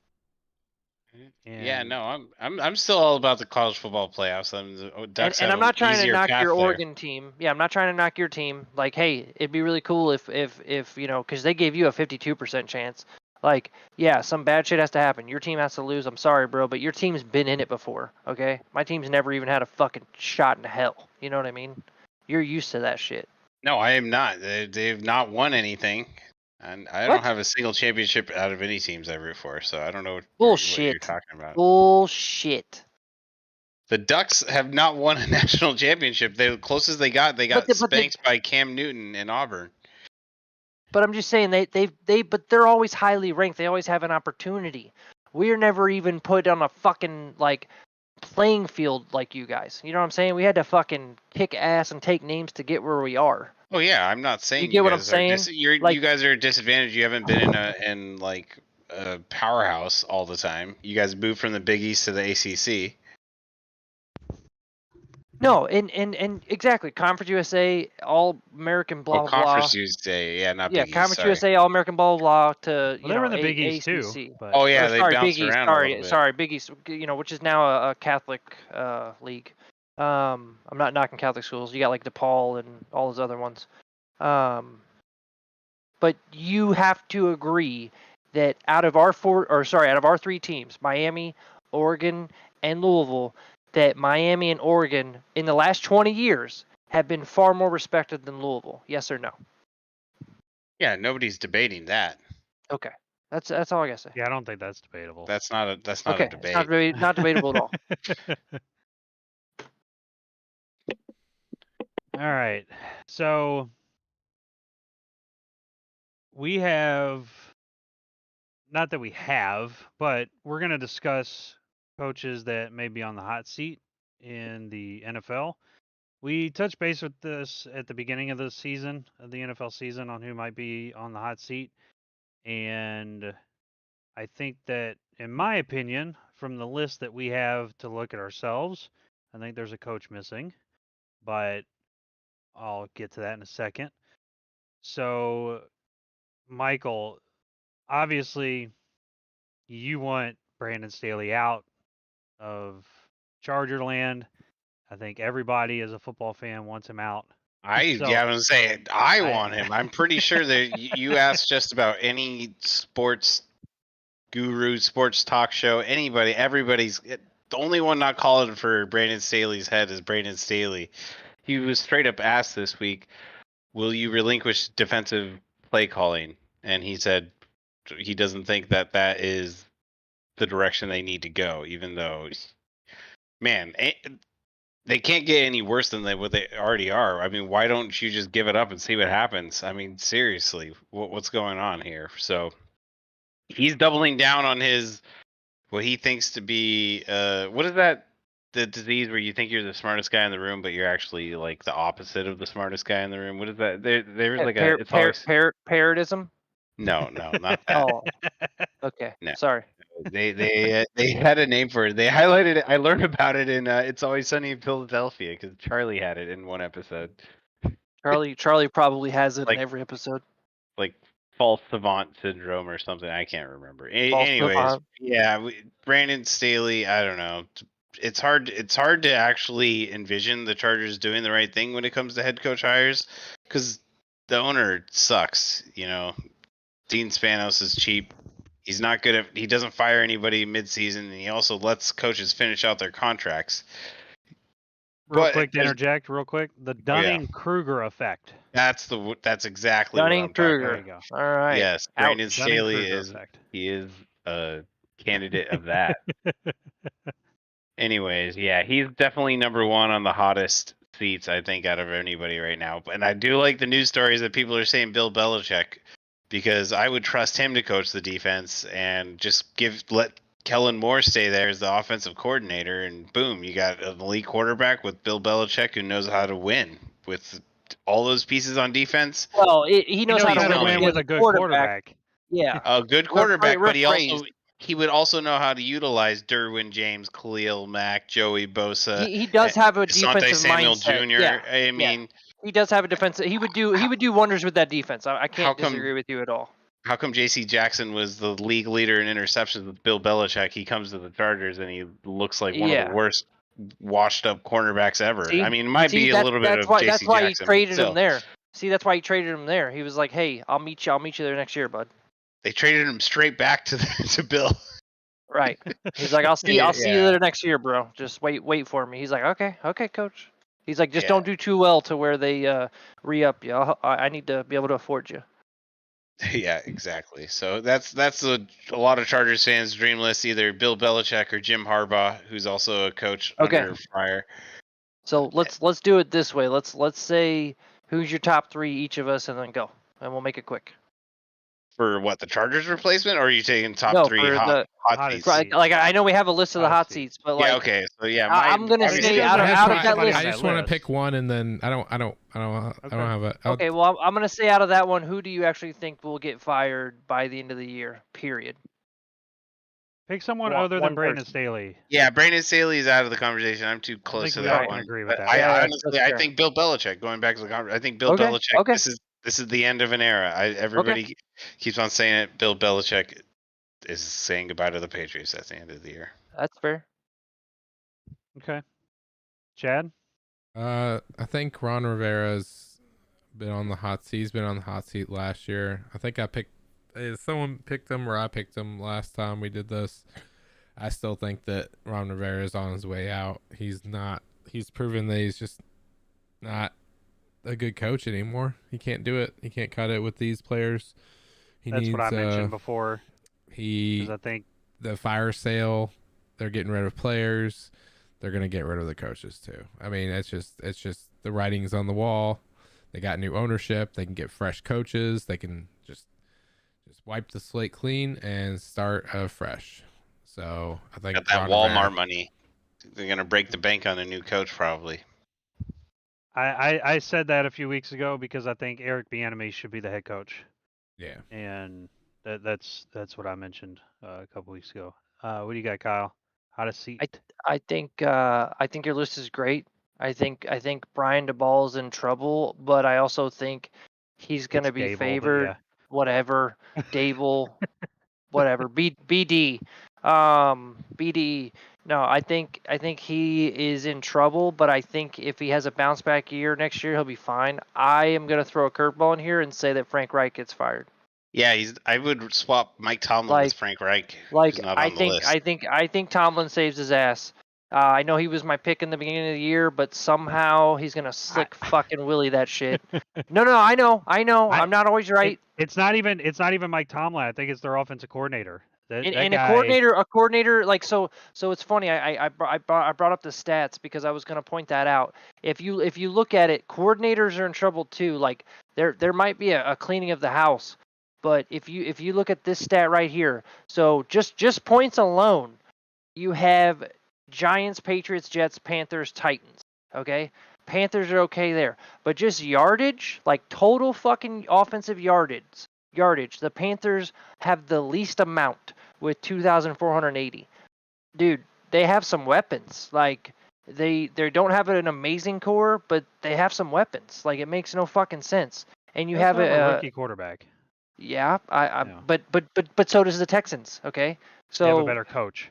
Yeah, and no, I'm still all about the college football playoffs. The Ducks And have I'm an not trying to easier knock path your there. Oregon team. Yeah, I'm not trying to knock your team. Like, hey, it'd be really cool if you know, because they gave you a 52% chance. Like, yeah, some bad shit has to happen. Your team has to lose. I'm sorry, bro, but your team's been in it before. Okay, my team's never even had a fucking shot in hell. You know what I mean? You're used to that shit. No, I am not. They've not won anything, and I don't What? have a single championship out of any teams I root for. So I don't know what you're Bullshit. talking about. Bullshit. The Ducks have not won a national championship. The closest they got spanked by Cam Newton and Auburn. But I'm just saying but they're always highly ranked. They always have an opportunity. We're never even put on a fucking like playing field like you guys. You know what I'm saying? We had to fucking kick ass and take names to get where we are. Oh yeah, I'm not saying You get what I'm guys saying? you guys are at a disadvantage. You haven't been in like a powerhouse all the time. You guys moved from the Big East to the ACC. No, and exactly. Conference USA, All American, blah blah Conference blah. USA, yeah, not Yeah, Big East. Conference Sorry. USA, All American, blah blah blah. To well, they were in the Big East ACC. too. But Oh yeah, Or, they sorry, bounced Big East. around a little bit. Sorry, Big East. You know, which is now a Catholic league. I'm not knocking Catholic schools. You got like DePaul and all those other ones. But you have to agree that out of our three teams, Miami, Oregon, and Louisville, that Miami and Oregon in the last 20 years have been far more respected than Louisville. Yes or no? Yeah, nobody's debating that. Okay. That's all I gotta say. yeah, I don't think that's debatable. That's not a Okay, debate. it's not debatable at all. All right, so we have, not that we have, but we're going to discuss coaches that may be on the hot seat in the NFL. We touched base with this at the beginning of the season, of the NFL season, on who might be on the hot seat. And I think that, in my opinion, from the list that we have to look at ourselves, I think there's a coach missing, but I'll get to that in a second. So, Michael, obviously, you want Brandon Staley out of Charger land. I think everybody as a football fan wants him out. I was saying I want him. I'm pretty sure that you ask just about any sports guru, sports talk show, everybody's the only one not calling for Brandon Staley's head is Brandon Staley. He was straight up asked this week, "Will you relinquish defensive play calling?" And he said he doesn't think that is the direction they need to go, even though, man, they can't get any worse than what they already are. I mean, why don't you just give it up and see what happens? I mean, seriously, what's going on here? So he's doubling down on what he thinks to be what is that? The disease where you think you're the smartest guy in the room, but you're actually like the opposite of the smartest guy in the room. What is that? There's like Parodism? No, not that. Oh, okay. No. Sorry. They had a name for it. They highlighted it. I learned about it in It's Always Sunny in Philadelphia because Charlie had it in one episode. Charlie probably has it Like- in every episode. Like false savant syndrome or something. I can't remember. False Anyways, savant. yeah, Brandon Staley. I don't know. It's hard to actually envision the Chargers doing the right thing when it comes to head coach hires because the owner sucks. You know, Dean Spanos is cheap. He's not good he doesn't fire anybody mid-season, and he also lets coaches finish out their contracts. Real quick to interject, the Dunning-Kruger effect. That's exactly what I'm talking Dunning-Kruger. There you go. All right. Yes, Brandon Staley Dunning-Kruger effect. he is a candidate of that. Anyways, yeah, he's definitely number one on the hottest seats, I think, out of anybody right now. And I do like the news stories that people are saying Bill Belichick, because I would trust him to coach the defense and just let Kellen Moore stay there as the offensive coordinator, and boom, you got an elite quarterback with Bill Belichick who knows how to win with all those pieces on defense. Well, he knows how to win with a good quarterback. Yeah. A good quarterback, but he also he would also know how to utilize Derwin James, Khalil Mack, Joey Bosa. He does have a Asante defensive Samuel mindset. Jr. Yeah, I mean, he does have a defensive. He would do wonders with that defense. I How can't come- disagree with you at all. how come J.C. Jackson was the league leader in interceptions with Bill Belichick? He comes to the Chargers and he looks like one of the worst washed up cornerbacks ever. See? I mean, it might be a little bit that's of why, J.C. That's why Jackson. he traded still. him there. See, that's why he traded him there. He was like, "Hey, I'll meet you there next year, bud." They traded him straight back to Bill. Right. He's like, "I'll see you there next year, bro. Just wait for me." He's like, "Okay, coach." He's like, "Just don't do too well to where they re-up you. I need to be able to afford you." Yeah, exactly. So that's a lot of Chargers fans' dream list: either Bill Belichick or Jim Harbaugh, who's also a coach under fire. So let's do it this way. Let's say who's your top 3 each of us, and then go, and we'll make it quick. For what, the Chargers replacement, or are you taking top 3 for hot hottest seats? seat. Like I know we have a list of the Hot hot seats. seats, but like okay. So yeah, I'm gonna obviously- say out of that list. I just want to pick one, and then I don't have a. Okay, well I'm gonna say out of that one, who do you actually think will get fired by the end of the year? Period. Pick someone One- other one than Brandon person. Staley. Yeah, Brandon Staley is out of the conversation. I'm too I close think to we that all one. can agree with But that. Yeah, I that's honestly, fair. I think Bill Belichick. Going back to the conversation, I think Bill Okay, Belichick. okay. This is the end of an era. Everybody keeps on saying it. Bill Belichick is saying goodbye to the Patriots at the end of the year. That's fair. Okay. Chad? I think Ron Rivera's been on the hot seat. He's been on the hot seat last year. I think someone picked him, or I picked him last time we did this. I still think that Ron Rivera is on his way out. He's proven that he's just not a good coach anymore. He can't do it. He can't cut it with these players. That's what I mentioned before. Because I think the fire sale, they're getting rid of players. They're gonna get rid of the coaches too. I mean, it's just the writing's on the wall. They got new ownership. They can get fresh coaches. They can just wipe the slate clean and start fresh. So I think Got that Walmart money. They're gonna break the bank on a new coach probably. I said that a few weeks ago because I think Eric Bieniemy should be the head coach. Yeah. And that's what I mentioned a couple weeks ago. What do you got, Kyle? How to seat? I think your list is great. I think Brian DeBall's in trouble, but I also think he's going to It's be Dable, but favored. yeah. Whatever, Dable, whatever. BD, BD. No, I think he is in trouble, but I think if he has a bounce back year next year, he'll be fine. I am going to throw a curveball in here and say that Frank Reich gets fired. Yeah, I would swap Mike Tomlin with Frank Reich. Who's not on the list. I think Tomlin saves his ass. I know he was my pick in the beginning of the year, but somehow he's gonna slick fucking Willie that shit. No, I know. I'm not always right. It's not even Mike Tomlin. I think it's their offensive coordinator. And a coordinator like so it's funny. I brought up the stats because I was gonna point that out. If you look at it, coordinators are in trouble too. Like there might be a cleaning of the house. But if you look at this stat right here, so just points alone, you have Giants, Patriots, Jets, Panthers, Titans. Okay, Panthers are okay there, but just yardage, like total fucking offensive yardage, the Panthers have the least amount with 2,480. Dude, they have some weapons. Like they don't have an amazing core, but they have some weapons. Like it makes no fucking sense. And you have a rookie quarterback. Yeah, but so does the Texans. Okay, so they have a better coach.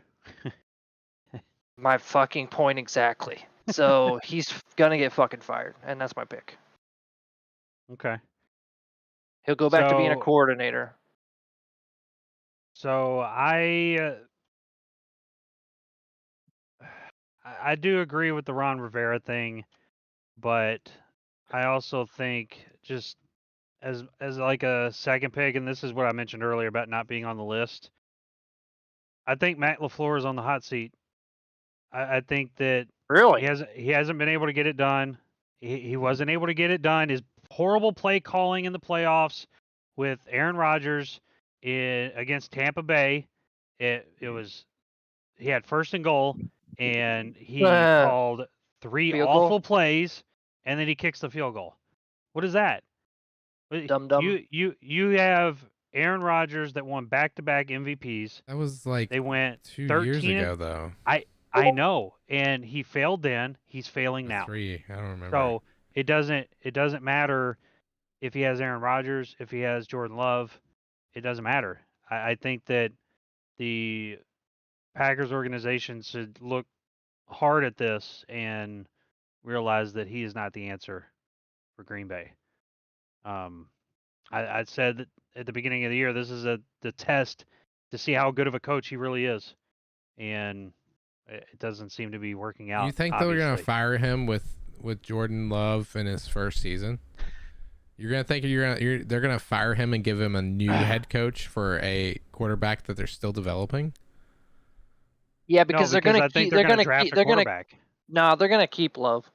My fucking point exactly. So he's gonna get fucking fired, and that's my pick. Okay. He'll go back to being a coordinator. So I do agree with the Ron Rivera thing, but I also think just as like a second pick, and this is what I mentioned earlier about not being on the list. I think Matt LaFleur is on the hot seat. I think that really he hasn't been able to get it done. He wasn't able to get it done. His horrible play calling in the playoffs with Aaron Rodgers against Tampa Bay. It was he had first and goal, and he called 3 awful plays, and then he kicks the field goal. What is that? Dumb. You have Aaron Rodgers that won back-to-back MVPs. That was like They went 2 years 13 ago, though. I know, and he failed then. He's failing Or now. 3. I don't remember. So it doesn't matter if he has Aaron Rodgers, if he has Jordan Love. It doesn't matter. I think that the Packers organization should look hard at this and realize that he is not the answer for Green Bay. I said that at the beginning of the year, this is the test to see how good of a coach he really is, and it doesn't seem to be working out. You think they're gonna obviously. fire him with Jordan Love in his first season? You're gonna think they're gonna fire him and give him a new head coach for a quarterback that they're still developing? Yeah, because No, they're gonna I think keep, they're gonna draft a quarterback. no, they're gonna keep Love.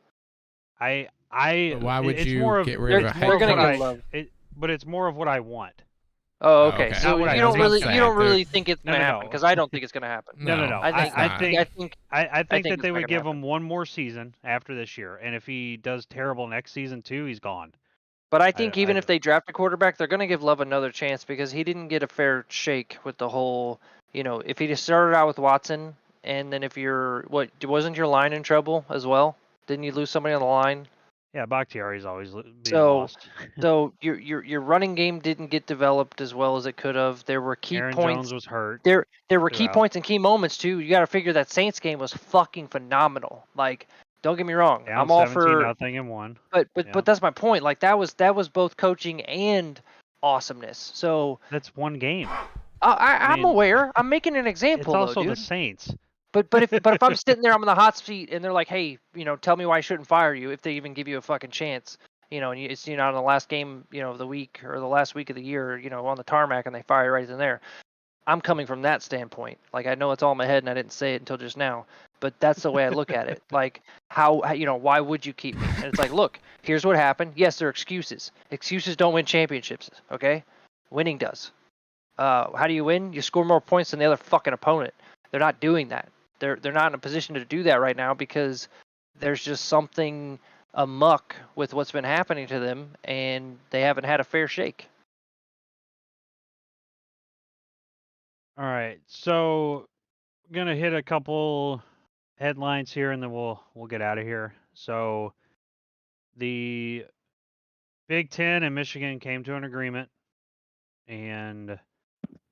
But why would it's you more of get rid of a it's head more of They're what gonna coach? go Love. but it's more of what I want. Oh, Oh, okay. okay. So Not what I you don't think. really I'm you don't saying really think it's No, gonna no, happen no. because I don't think it's gonna happen. No. I think it's not. I think think that it's they not would gonna give happen. him one more season after this year, and if he does terrible next season too, he's gone. But I think even I- if they draft a quarterback, they're gonna give Love another chance because he didn't get a fair shake with the whole. If he just started out with Watson, and then if wasn't your line in trouble as well? Didn't you lose somebody on the line? Yeah, Bakhtiari's always being So, lost. so your running game didn't get developed as well as it could have. There were key Aaron points. Jones was hurt. There were key throughout. points and key moments too. You got to figure that Saints game was fucking phenomenal. Like, don't get me wrong, Down I'm all 17 for. nothing and one. But Yeah. that's my point. Like that was both coaching and awesomeness. So That's one game. I'm mean, aware. I'm making an It's example also though, the dude. Saints. But if I'm sitting there, I'm in the hot seat, and they're like, hey, tell me why I shouldn't fire you if they even give you a fucking chance. And it's on the last game, of the week or the last week of the year, on the tarmac, and they fire you right in there. I'm coming from that standpoint. Like I know it's all in my head, and I didn't say it until just now. But that's the way I look at it. Like how why would you keep me? And it's like, look, here's what happened. Yes, there are excuses. Excuses don't win championships. Okay, winning does. How do you win? You score more points than the other fucking opponent. They're not doing that. They're not in a position to do that right now because there's just something amuck with what's been happening to them, and they haven't had a fair shake. All right, so I'm gonna hit a couple headlines here, and then we'll get out of here. So the Big Ten and Michigan came to an agreement, and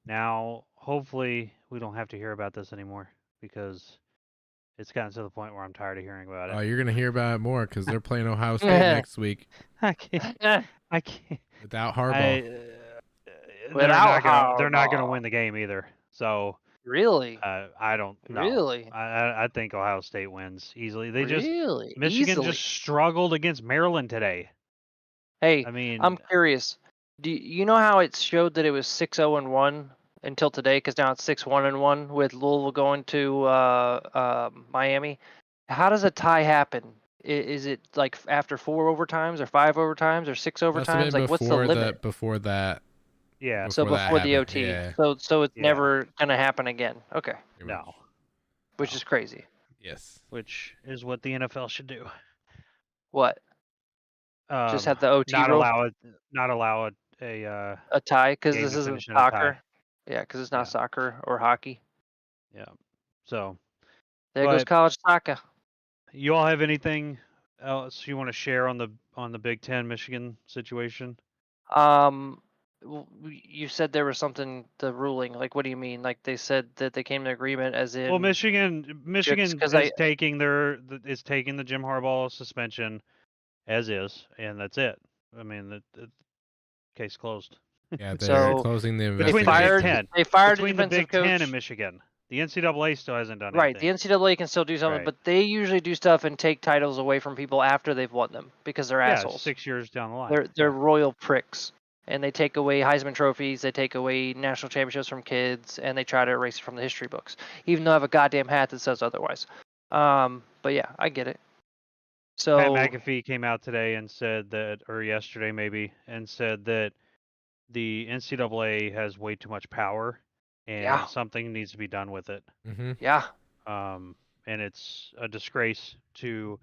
now hopefully we don't have to hear about this anymore because it's gotten to the point where I'm tired of hearing about it. Oh, you're gonna hear about it more because they're playing Ohio State next week I can't. I can't. without Harbaugh. They're not gonna win the game either. So Really? I don't know. Really? I think Ohio State wins easily. Really? Michigan Easily? just struggled against Maryland today. Hey, I mean, I'm curious. Do you know how it showed that it was 6-0-1 until today? Because now it's 6-1-1 with Louisville going to Miami. How does a tie happen? Is it like after 4 overtimes or 5 overtimes or 6 Must have overtimes? been Like what's the limit? before that. yeah, So that before the happened. OT. Yeah. So it's Yeah. never gonna happen again. Okay, Pretty much. no, which is crazy. Yes. which is what the NFL should do. What? Just have the OT not rule? allow A tie because game this to isn't finish in a tie. soccer. Yeah, because it's not Yeah. soccer or hockey. Yeah. So, There goes But- college soccer. you all have anything else you want to share on the Big Ten Michigan situation? You said there was something, the ruling. Like, what do you mean? Like they said that they came to agreement, as in. Well, Michigan 'cause is taking the Jim Harbaugh suspension as is, and that's it. I mean, the case closed. Yeah, they're So, closing the Between investigation. the Big Ten. They fired Between the the defensive Big Ten coach. and Michigan, the NCAA still hasn't done Right, the anything. NCAA can still do something, Right. but they usually do stuff and take titles away from people after they've won them because they're Yeah, assholes. 6 years down the line. They're royal pricks, and they take away Heisman trophies, they take away national championships from kids, and they try to erase it from the history books. Even though I have a goddamn hat that says otherwise. But yeah, I get it. So Pat McAfee came out today and said that, or yesterday maybe, and said that the NCAA has way too much power, and Yeah. something needs to be done with it. Mm-hmm. yeah, And it's a disgrace to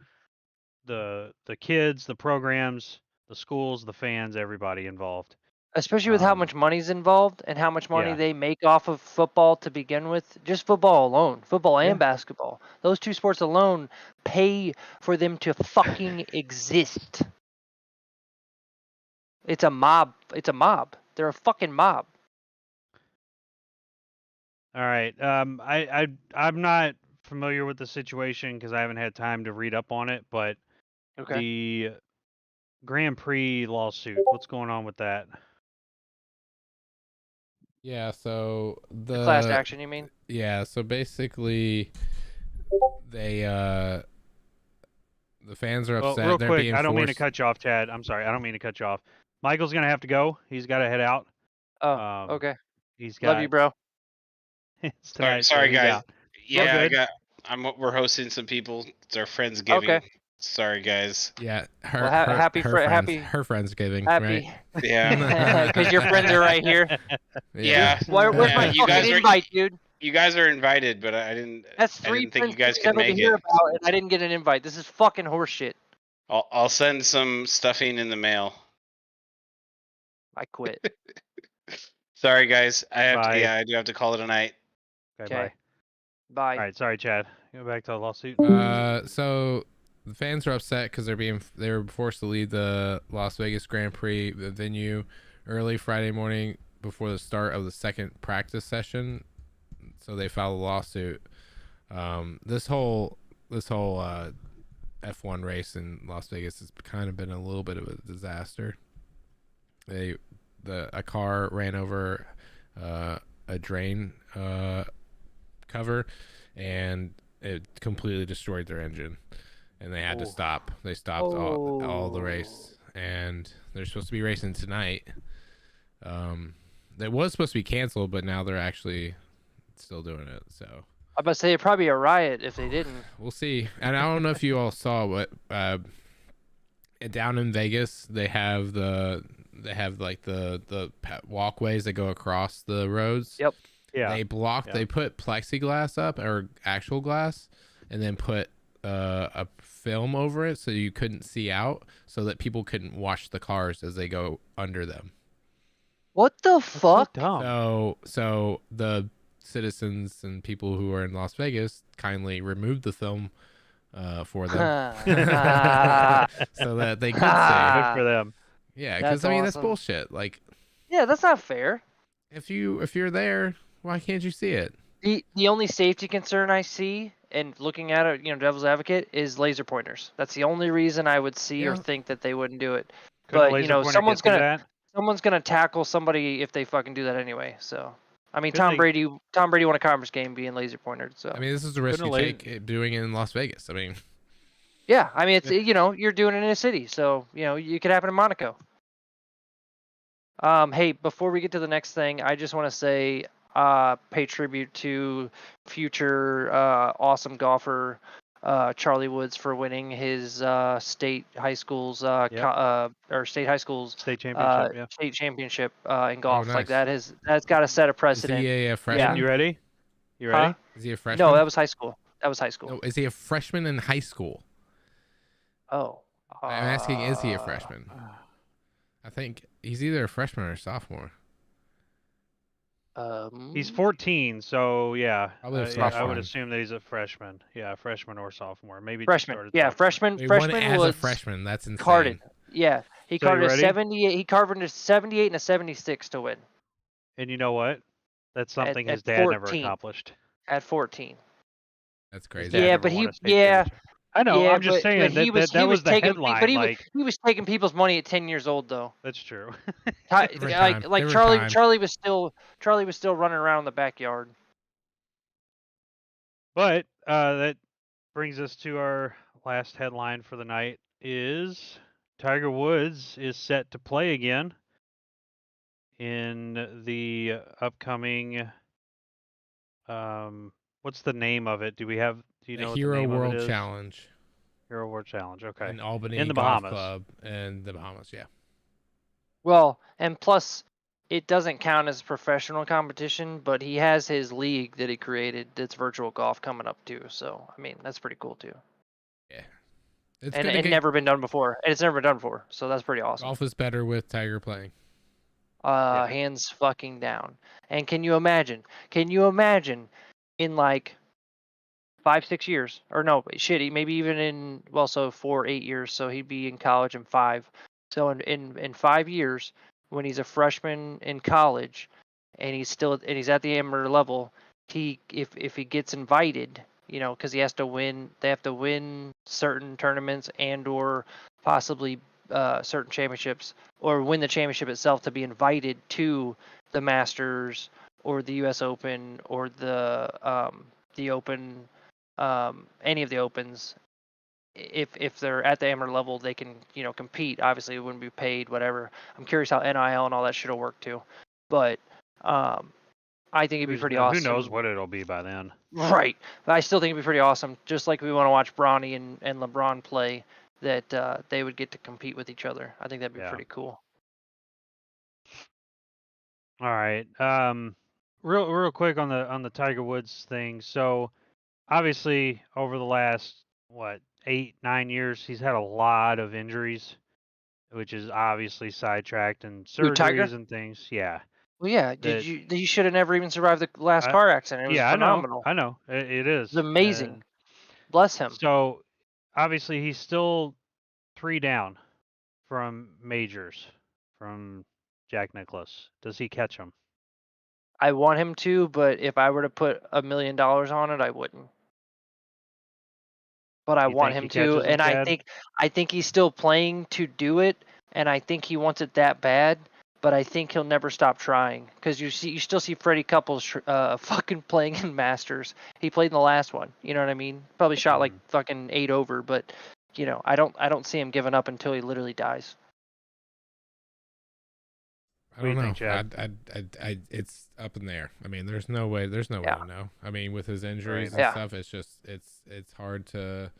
the kids, the programs, the schools, the fans, everybody involved. Especially with how much money's involved and how much money Yeah. they make off of football to begin with. Just football alone. Football and Yeah. basketball. Those two sports alone pay for them to fucking exist. It's a mob. It's a mob. They're a fucking mob. All right. I'm not familiar with the situation because I haven't had time to read up on it, but Okay. the Grand Prix lawsuit, what's going on with that? Yeah, so the Class action, you mean? Yeah, so basically they the fans are Well, upset. real They're quick, being I don't mean to forced. cut you off, Chad. I'm sorry. I don't mean to cut you off. Michael's gonna have to go. He's got to head out. Oh, okay. He's Love got you, bro. it's tonight. Sorry, so he's guys. out. Yeah, good. we're hosting some people. It's our Friendsgiving. Okay. Sorry, guys. Yeah, Well, happy her Friendsgiving, happy. right? Yeah. Because your friends are right here. Yeah. Where's my you guys fucking are- invite, dude? You guys are invited, but I didn't. That's I 3 didn't think you friends guys could I need make to hear it. about, and I didn't get an invite. This is fucking horseshit. I'll send some stuffing in the mail. I quit. Sorry, guys. Bye. I do have to call it a night. Okay, Okay. bye. Bye. All right, sorry, Chad. Go back to the lawsuit. So the fans are upset because they were forced to leave the Las Vegas Grand Prix the venue early Friday morning before the start of the second practice session. So they filed a lawsuit. This whole F1 race in Las Vegas has kind of been a little bit of a disaster. A car ran over a drain cover, and it completely destroyed their engine, and they had to stop. They stopped all the race, and they're supposed to be racing tonight. That was supposed to be canceled, but now they're actually still doing it. So I'm about to say it'd probably be a riot if they didn't. we'll see. And I don't know if you all saw what down in Vegas they have like the walkways that go across the roads. Yep. Yeah. They put plexiglass up, or actual glass, and then put a film over it so you couldn't see out, so that people couldn't watch the cars as they go under them. What the fuck? So the citizens and people who are in Las Vegas kindly removed the film for them so that they could see. Good for them. Yeah, because That's that's awesome. bullshit. Like, Yeah, that's not fair. if you're there, why can't you see it? The only safety concern I see, and looking at it, devil's advocate, is laser pointers. That's the only reason I would see or think that they wouldn't do it. Couldn't a But laser pointer someone's get through gonna that? tackle somebody if they fucking do that anyway. So I mean, Couldn't Tom Brady won a conference game being laser pointed. So I mean, this is the risk you take doing it in Las Vegas. I mean, yeah, I mean it's you're doing it in a city, so you could happen in Monaco. Hey, before we get to the next thing, I just want to say pay tribute to future awesome golfer Charlie Woods for winning his state high schools state high schools state championship. Yeah. state championship in golf. nice. Like that's got to set a precedent. Is he a freshman? You ready? You ready? Is he a freshman? No, that was high school. No, is he a freshman in high school? Oh. I'm asking, is he a freshman? I think he's either a freshman or a sophomore. He's 14, so yeah. Probably a I would sophomore. assume that he's a freshman. Yeah, freshman or sophomore. Maybe freshman. started Yeah, sophomore. freshman. He Freshman won as was a freshman. That's insane. carded. Yeah, he So you carded a ready? 78. He carded a 78 and a 76 to win And you know what? That's something at his dad never 14. accomplished. at 14. That's His crazy. dad Yeah, never but won he- a state yeah, championship. I know. Yeah, I'm just saying but he was that was the taking, headline. But he was taking people's money at 10 years old though. That's true. Different time. Like Different time. Charlie was still running around in the backyard. But that brings us to our last headline for the night is Tiger Woods is set to play again in the upcoming what's the name of it? Do you know The what Hero the name World of it is? Challenge Hero World Challenge. Okay. in Albany In the Golf Bahamas. Club in the Bahamas. Yeah. Well, and plus it doesn't count as professional competition, but he has his league that he created that's virtual golf coming up too. So I mean that's pretty cool too. Yeah. It's And gonna it get, never been done before. And it's never been done before. So that's pretty awesome. golf is better with Tiger playing. hands fucking down. And can you imagine? In like 5-6 years, or no, shit, maybe even in, well, so 4-8 years, so he'd be in college in 5. So in 5 years, when he's a freshman in college, and he's at the amateur level, if he gets invited, because he has to win, they have to win certain tournaments or possibly certain championships, or win the championship itself to be invited to the Masters or the U.S. Open or the Open, any of the Opens. If they're at the amateur level, they can compete. Obviously, it wouldn't be paid, whatever. I'm curious how NIL and all that shit will work too, but I think it'd be pretty awesome. Who knows what it'll be by then? Right, but I still think it'd be pretty awesome. Just like we want to watch Bronny and LeBron play, that they would get to compete with each other. I think that'd be pretty cool. All right. Real quick on the Tiger Woods thing. So obviously over the last 8-9 years, he's had a lot of injuries, which is obviously sidetracked and surgeries and things. Yeah. Well, yeah. He should have never even survived the last car accident. It was phenomenal. I know. It is. It's amazing. Bless him. So obviously he's still 3 down from majors from Jack Nicklaus. Does he catch him? I want him to, but if I were to put $1 million on it, I wouldn't. But I want him to, and I think he's still playing to do it, and I think he wants it that bad. But I think he'll never stop trying, because you still see Freddie Couples fucking playing in Masters. He played in the last one. You know what I mean? Probably shot like fucking 8 over, but I don't see him giving up until he literally dies. I don't know. It's up in there. I mean, there's no way to know. I mean, with his injuries and stuff, it's just it's hard to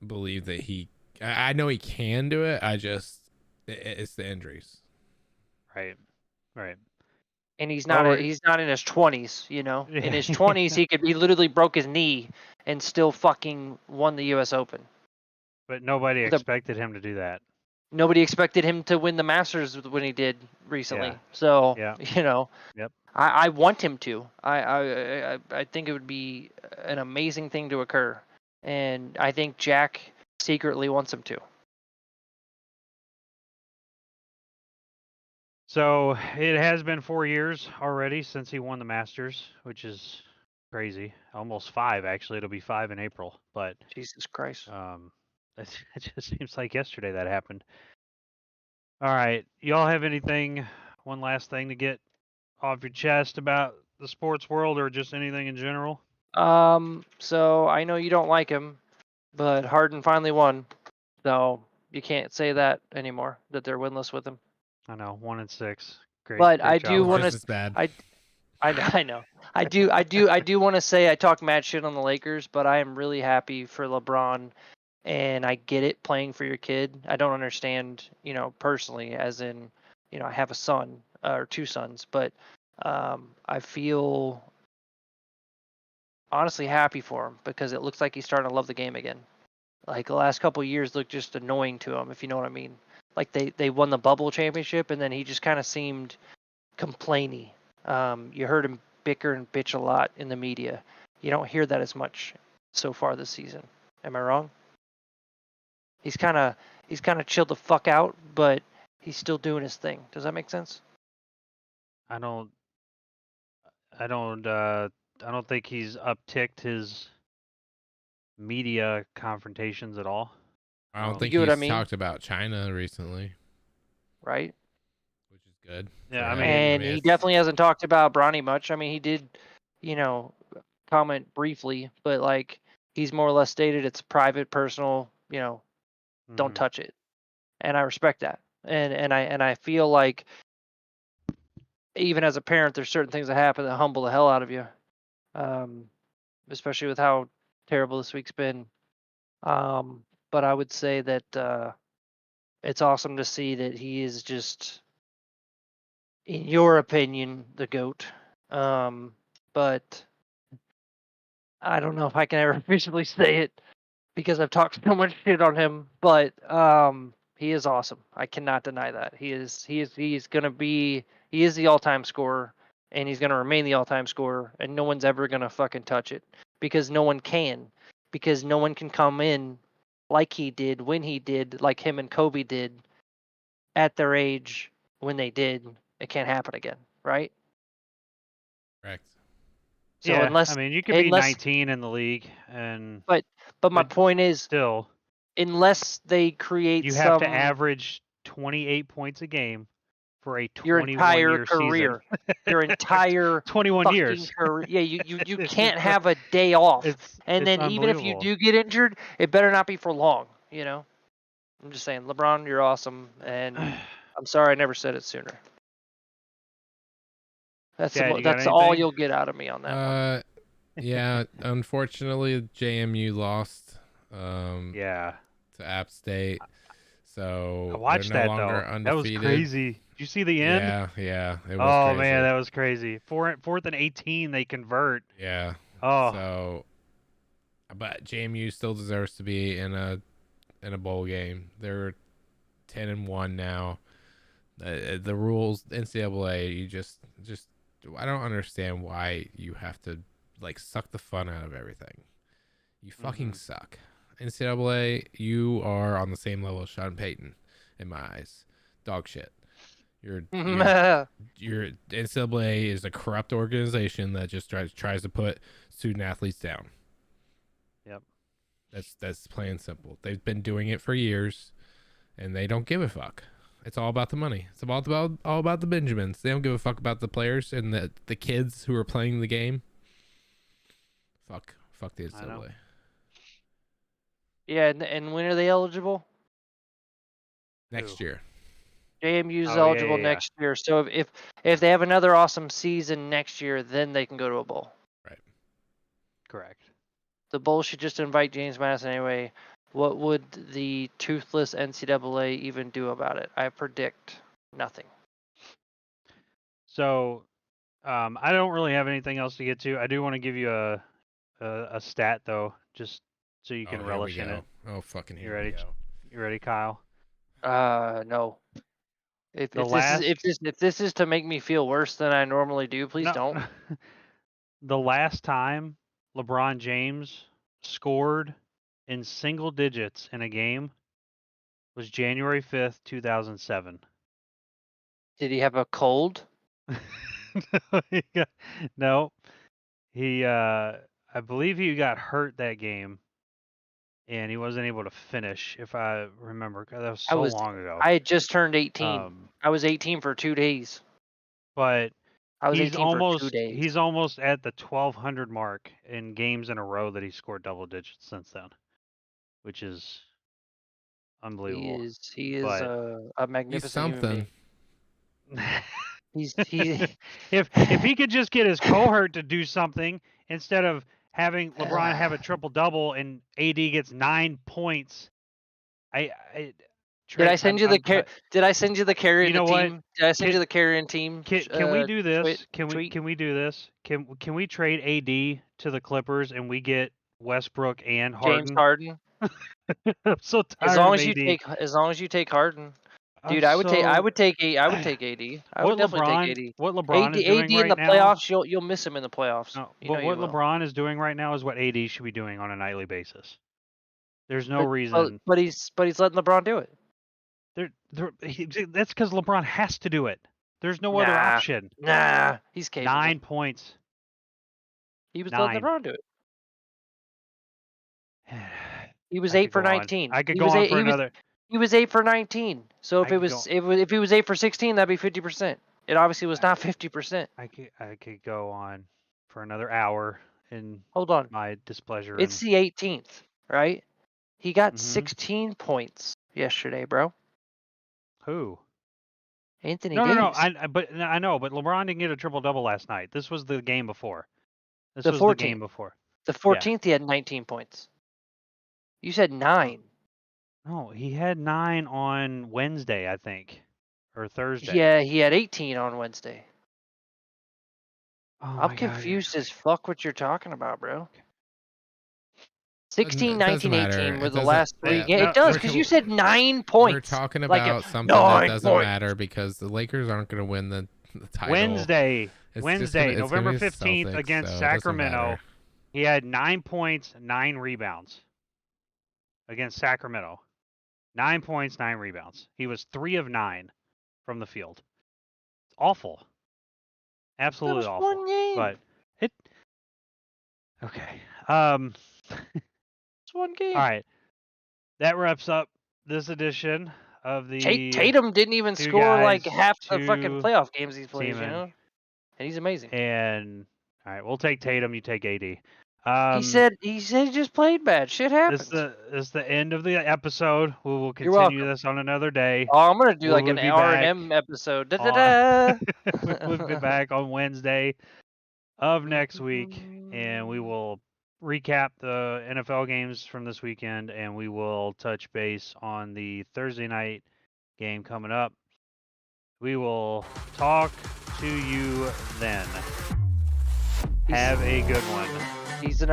believe that he. I know he can do it. It's the injuries. Right. And he's not in his 20s. In his 20s, he literally broke his knee and still fucking won the U.S. Open. But nobody expected him to do that. Nobody expected him to win the Masters when he did recently. Yeah. So, Yep. I want him to. I think it would be an amazing thing to occur. And I think Jack secretly wants him to. So it has been 4 years already since he won the Masters, which is crazy. Almost 5, actually. It'll be 5 in April. But Jesus Christ. It just seems like yesterday that happened. All right. Y'all have anything, one last thing to get off your chest about the sports world or just anything in general? So I know you don't like him, but Harden finally won. So you can't say that anymore, that they're winless with him. I know, 1-6. Great. But great I job. do want Just to. as bad. I know. I do want to say I talk mad shit on the Lakers, but I am really happy for LeBron, and I get it, playing for your kid. I don't understand, personally, as in, I have a son or 2 sons, but I feel honestly happy for him because it looks like he's starting to love the game again. Like the last couple of years looked just annoying to him, if you know what I mean. Like they won the bubble championship, and then he just kind of seemed complainy. You heard him bicker and bitch a lot in the media. You don't hear that as much so far this season. Am I wrong? He's kind of chilled the fuck out, but he's still doing his thing. Does that make sense? I don't think he's upticked his media confrontations at all. I don't think he's talked about China recently. Right. Which is good. Yeah, I mean, he definitely hasn't talked about Bronny much. I mean, he did, comment briefly, but like he's more or less stated it's private, personal, don't touch it. And I respect that. And I feel like even as a parent, there's certain things that happen that humble the hell out of you. Especially with how terrible this week's been. But I would say that it's awesome to see that he is just, in your opinion, the GOAT. But I don't know if I can ever officially say it because I've talked so much shit on him. But He is awesome. I cannot deny that. He is the all-time scorer, and he's gonna remain the all-time scorer, and no one's ever gonna fucking touch it because no one can, because no one can come in like he did when he did, like him and Kobe did at their age when they did. It can't happen again, right? Correct. So yeah, unless I mean, you could be 19 in the league, and but my point is, still, unless they create you have to some average 28 points a game for a your entire 21-year career, season. your entire 21 fucking years. career. Yeah, you It's can't just have a day off. And it's then even if you unbelievable. do get injured, it better not be for long. You know, I'm just saying, LeBron, you're awesome, and I'm sorry I never said it sooner. Chad, you got That's all anything? you'll get out of me on that one. Yeah. Unfortunately, JMU lost. Yeah, To App State, so I watched they're no that longer though. undefeated. That was crazy. Did you see the end? Yeah, it was Oh crazy. man, that was crazy. Fourth and 18, they convert. Yeah. Oh, So, but JMU still deserves to be in a bowl game. They're 10-1 now. The rules, NCAA, you just I don't understand why you have to like suck the fun out of everything. You fucking suck. NCAA, you are on the same level as Sean Payton, in my eyes. Dog shit. Your NCAA is a corrupt organization that just tries to put student athletes down. Yep. That's plain and simple. They've been doing it for years, and they don't give a fuck. It's all about the money. It's all about the Benjamins. They don't give a fuck about the players and the kids who are playing the game. Fuck the NCAA. Yeah, and when are they eligible? Next year. JMU's Oh, eligible yeah. next year. So if they have another awesome season next year, then they can go to a bowl. Right. Correct. The bowl should just invite James Madison anyway. What would the toothless NCAA even do about it? I predict nothing. So, I don't really have anything else to get to. I do want to give you a stat though, just so you can relish in it. Oh, fucking You here ready? we go. You ready, Kyle? No. If this is to make me feel worse than I normally do, please don't. The last time LeBron James scored in single digits in a game was January 5th, 2007. Did he have a cold? No. He I believe he got hurt that game and he wasn't able to finish, if I remember. God, that was so long ago. I had just turned 18. I was 18 for 2 days. But I was he's 18 for 2 days. He's almost at the 1,200 mark in games in a row that he scored double digits since then, which is unbelievable. He is a magnificent human being. He's if he could just get his cohort to do something instead of having LeBron have a triple double and AD gets 9 points. Did I send you the carrier you know team? Did I send you the carrier team? Can we do this? Tweet? Can we do this? Can we trade AD to the Clippers and we get Westbrook and Harden? James Harden. I'm so tired as long of as AD. as long as you take Harden. Dude, I would take AD. I would definitely take AD. What LeBron is doing AD in right the now, playoffs, you'll miss him in the playoffs. No, but what LeBron is doing right now is what AD should be doing on a nightly basis. There's no reason. But he's letting LeBron do it. That's because LeBron has to do it. There's no other option. Nah, he's capable. 9 points. He was letting LeBron do it. He was 8 for 19. I could go on for another. He was 8 for 19. So if he was 8 for 16, that'd be 50%. It obviously was not 50%. I could go on for another hour in hold on my displeasure. It's the 18th, right? He got 16 points yesterday, bro. Who? Anthony Davis. No. I know, but LeBron didn't get a triple double last night. This was the game before. The 14th, he had 19 points. You said 9. No, he had 9 on Wednesday, I think, or Thursday. Yeah, he had 18 on Wednesday. Oh I'm confused as fuck what you're talking about, bro. 16, It doesn't 19, matter. 18 were It the doesn't- last 3 yeah, games. no, It does, we're because ta- you said 9 points. We're talking Like about a- something that 9 doesn't points. matter because the Lakers aren't going to win the title. Wednesday, It's November gonna be 15th Celtics, against so it doesn't Sacramento. matter. He had 9 points, 9 rebounds against Sacramento. 9 points, 9 rebounds. He was 3 of 9 from the field. Awful. Absolutely was awful. one game. But it okay. It's one game. All right. That wraps up this edition of the Tatum didn't even two score like guys, half the fucking two playoff games he's played, Seamen. And he's amazing. And all right, we'll take Tatum. You take AD. He said he just played bad. Shit happens. This is the end of the episode. We will You're continue welcome. this on another day. Oh, I'm gonna do We like will an be R&M episode. Da, da, da. We'll be back on Wednesday of next week, and we will recap the NFL games from this weekend, and we will touch base on the Thursday night game coming up. We will talk to you then. Have a good one. He's the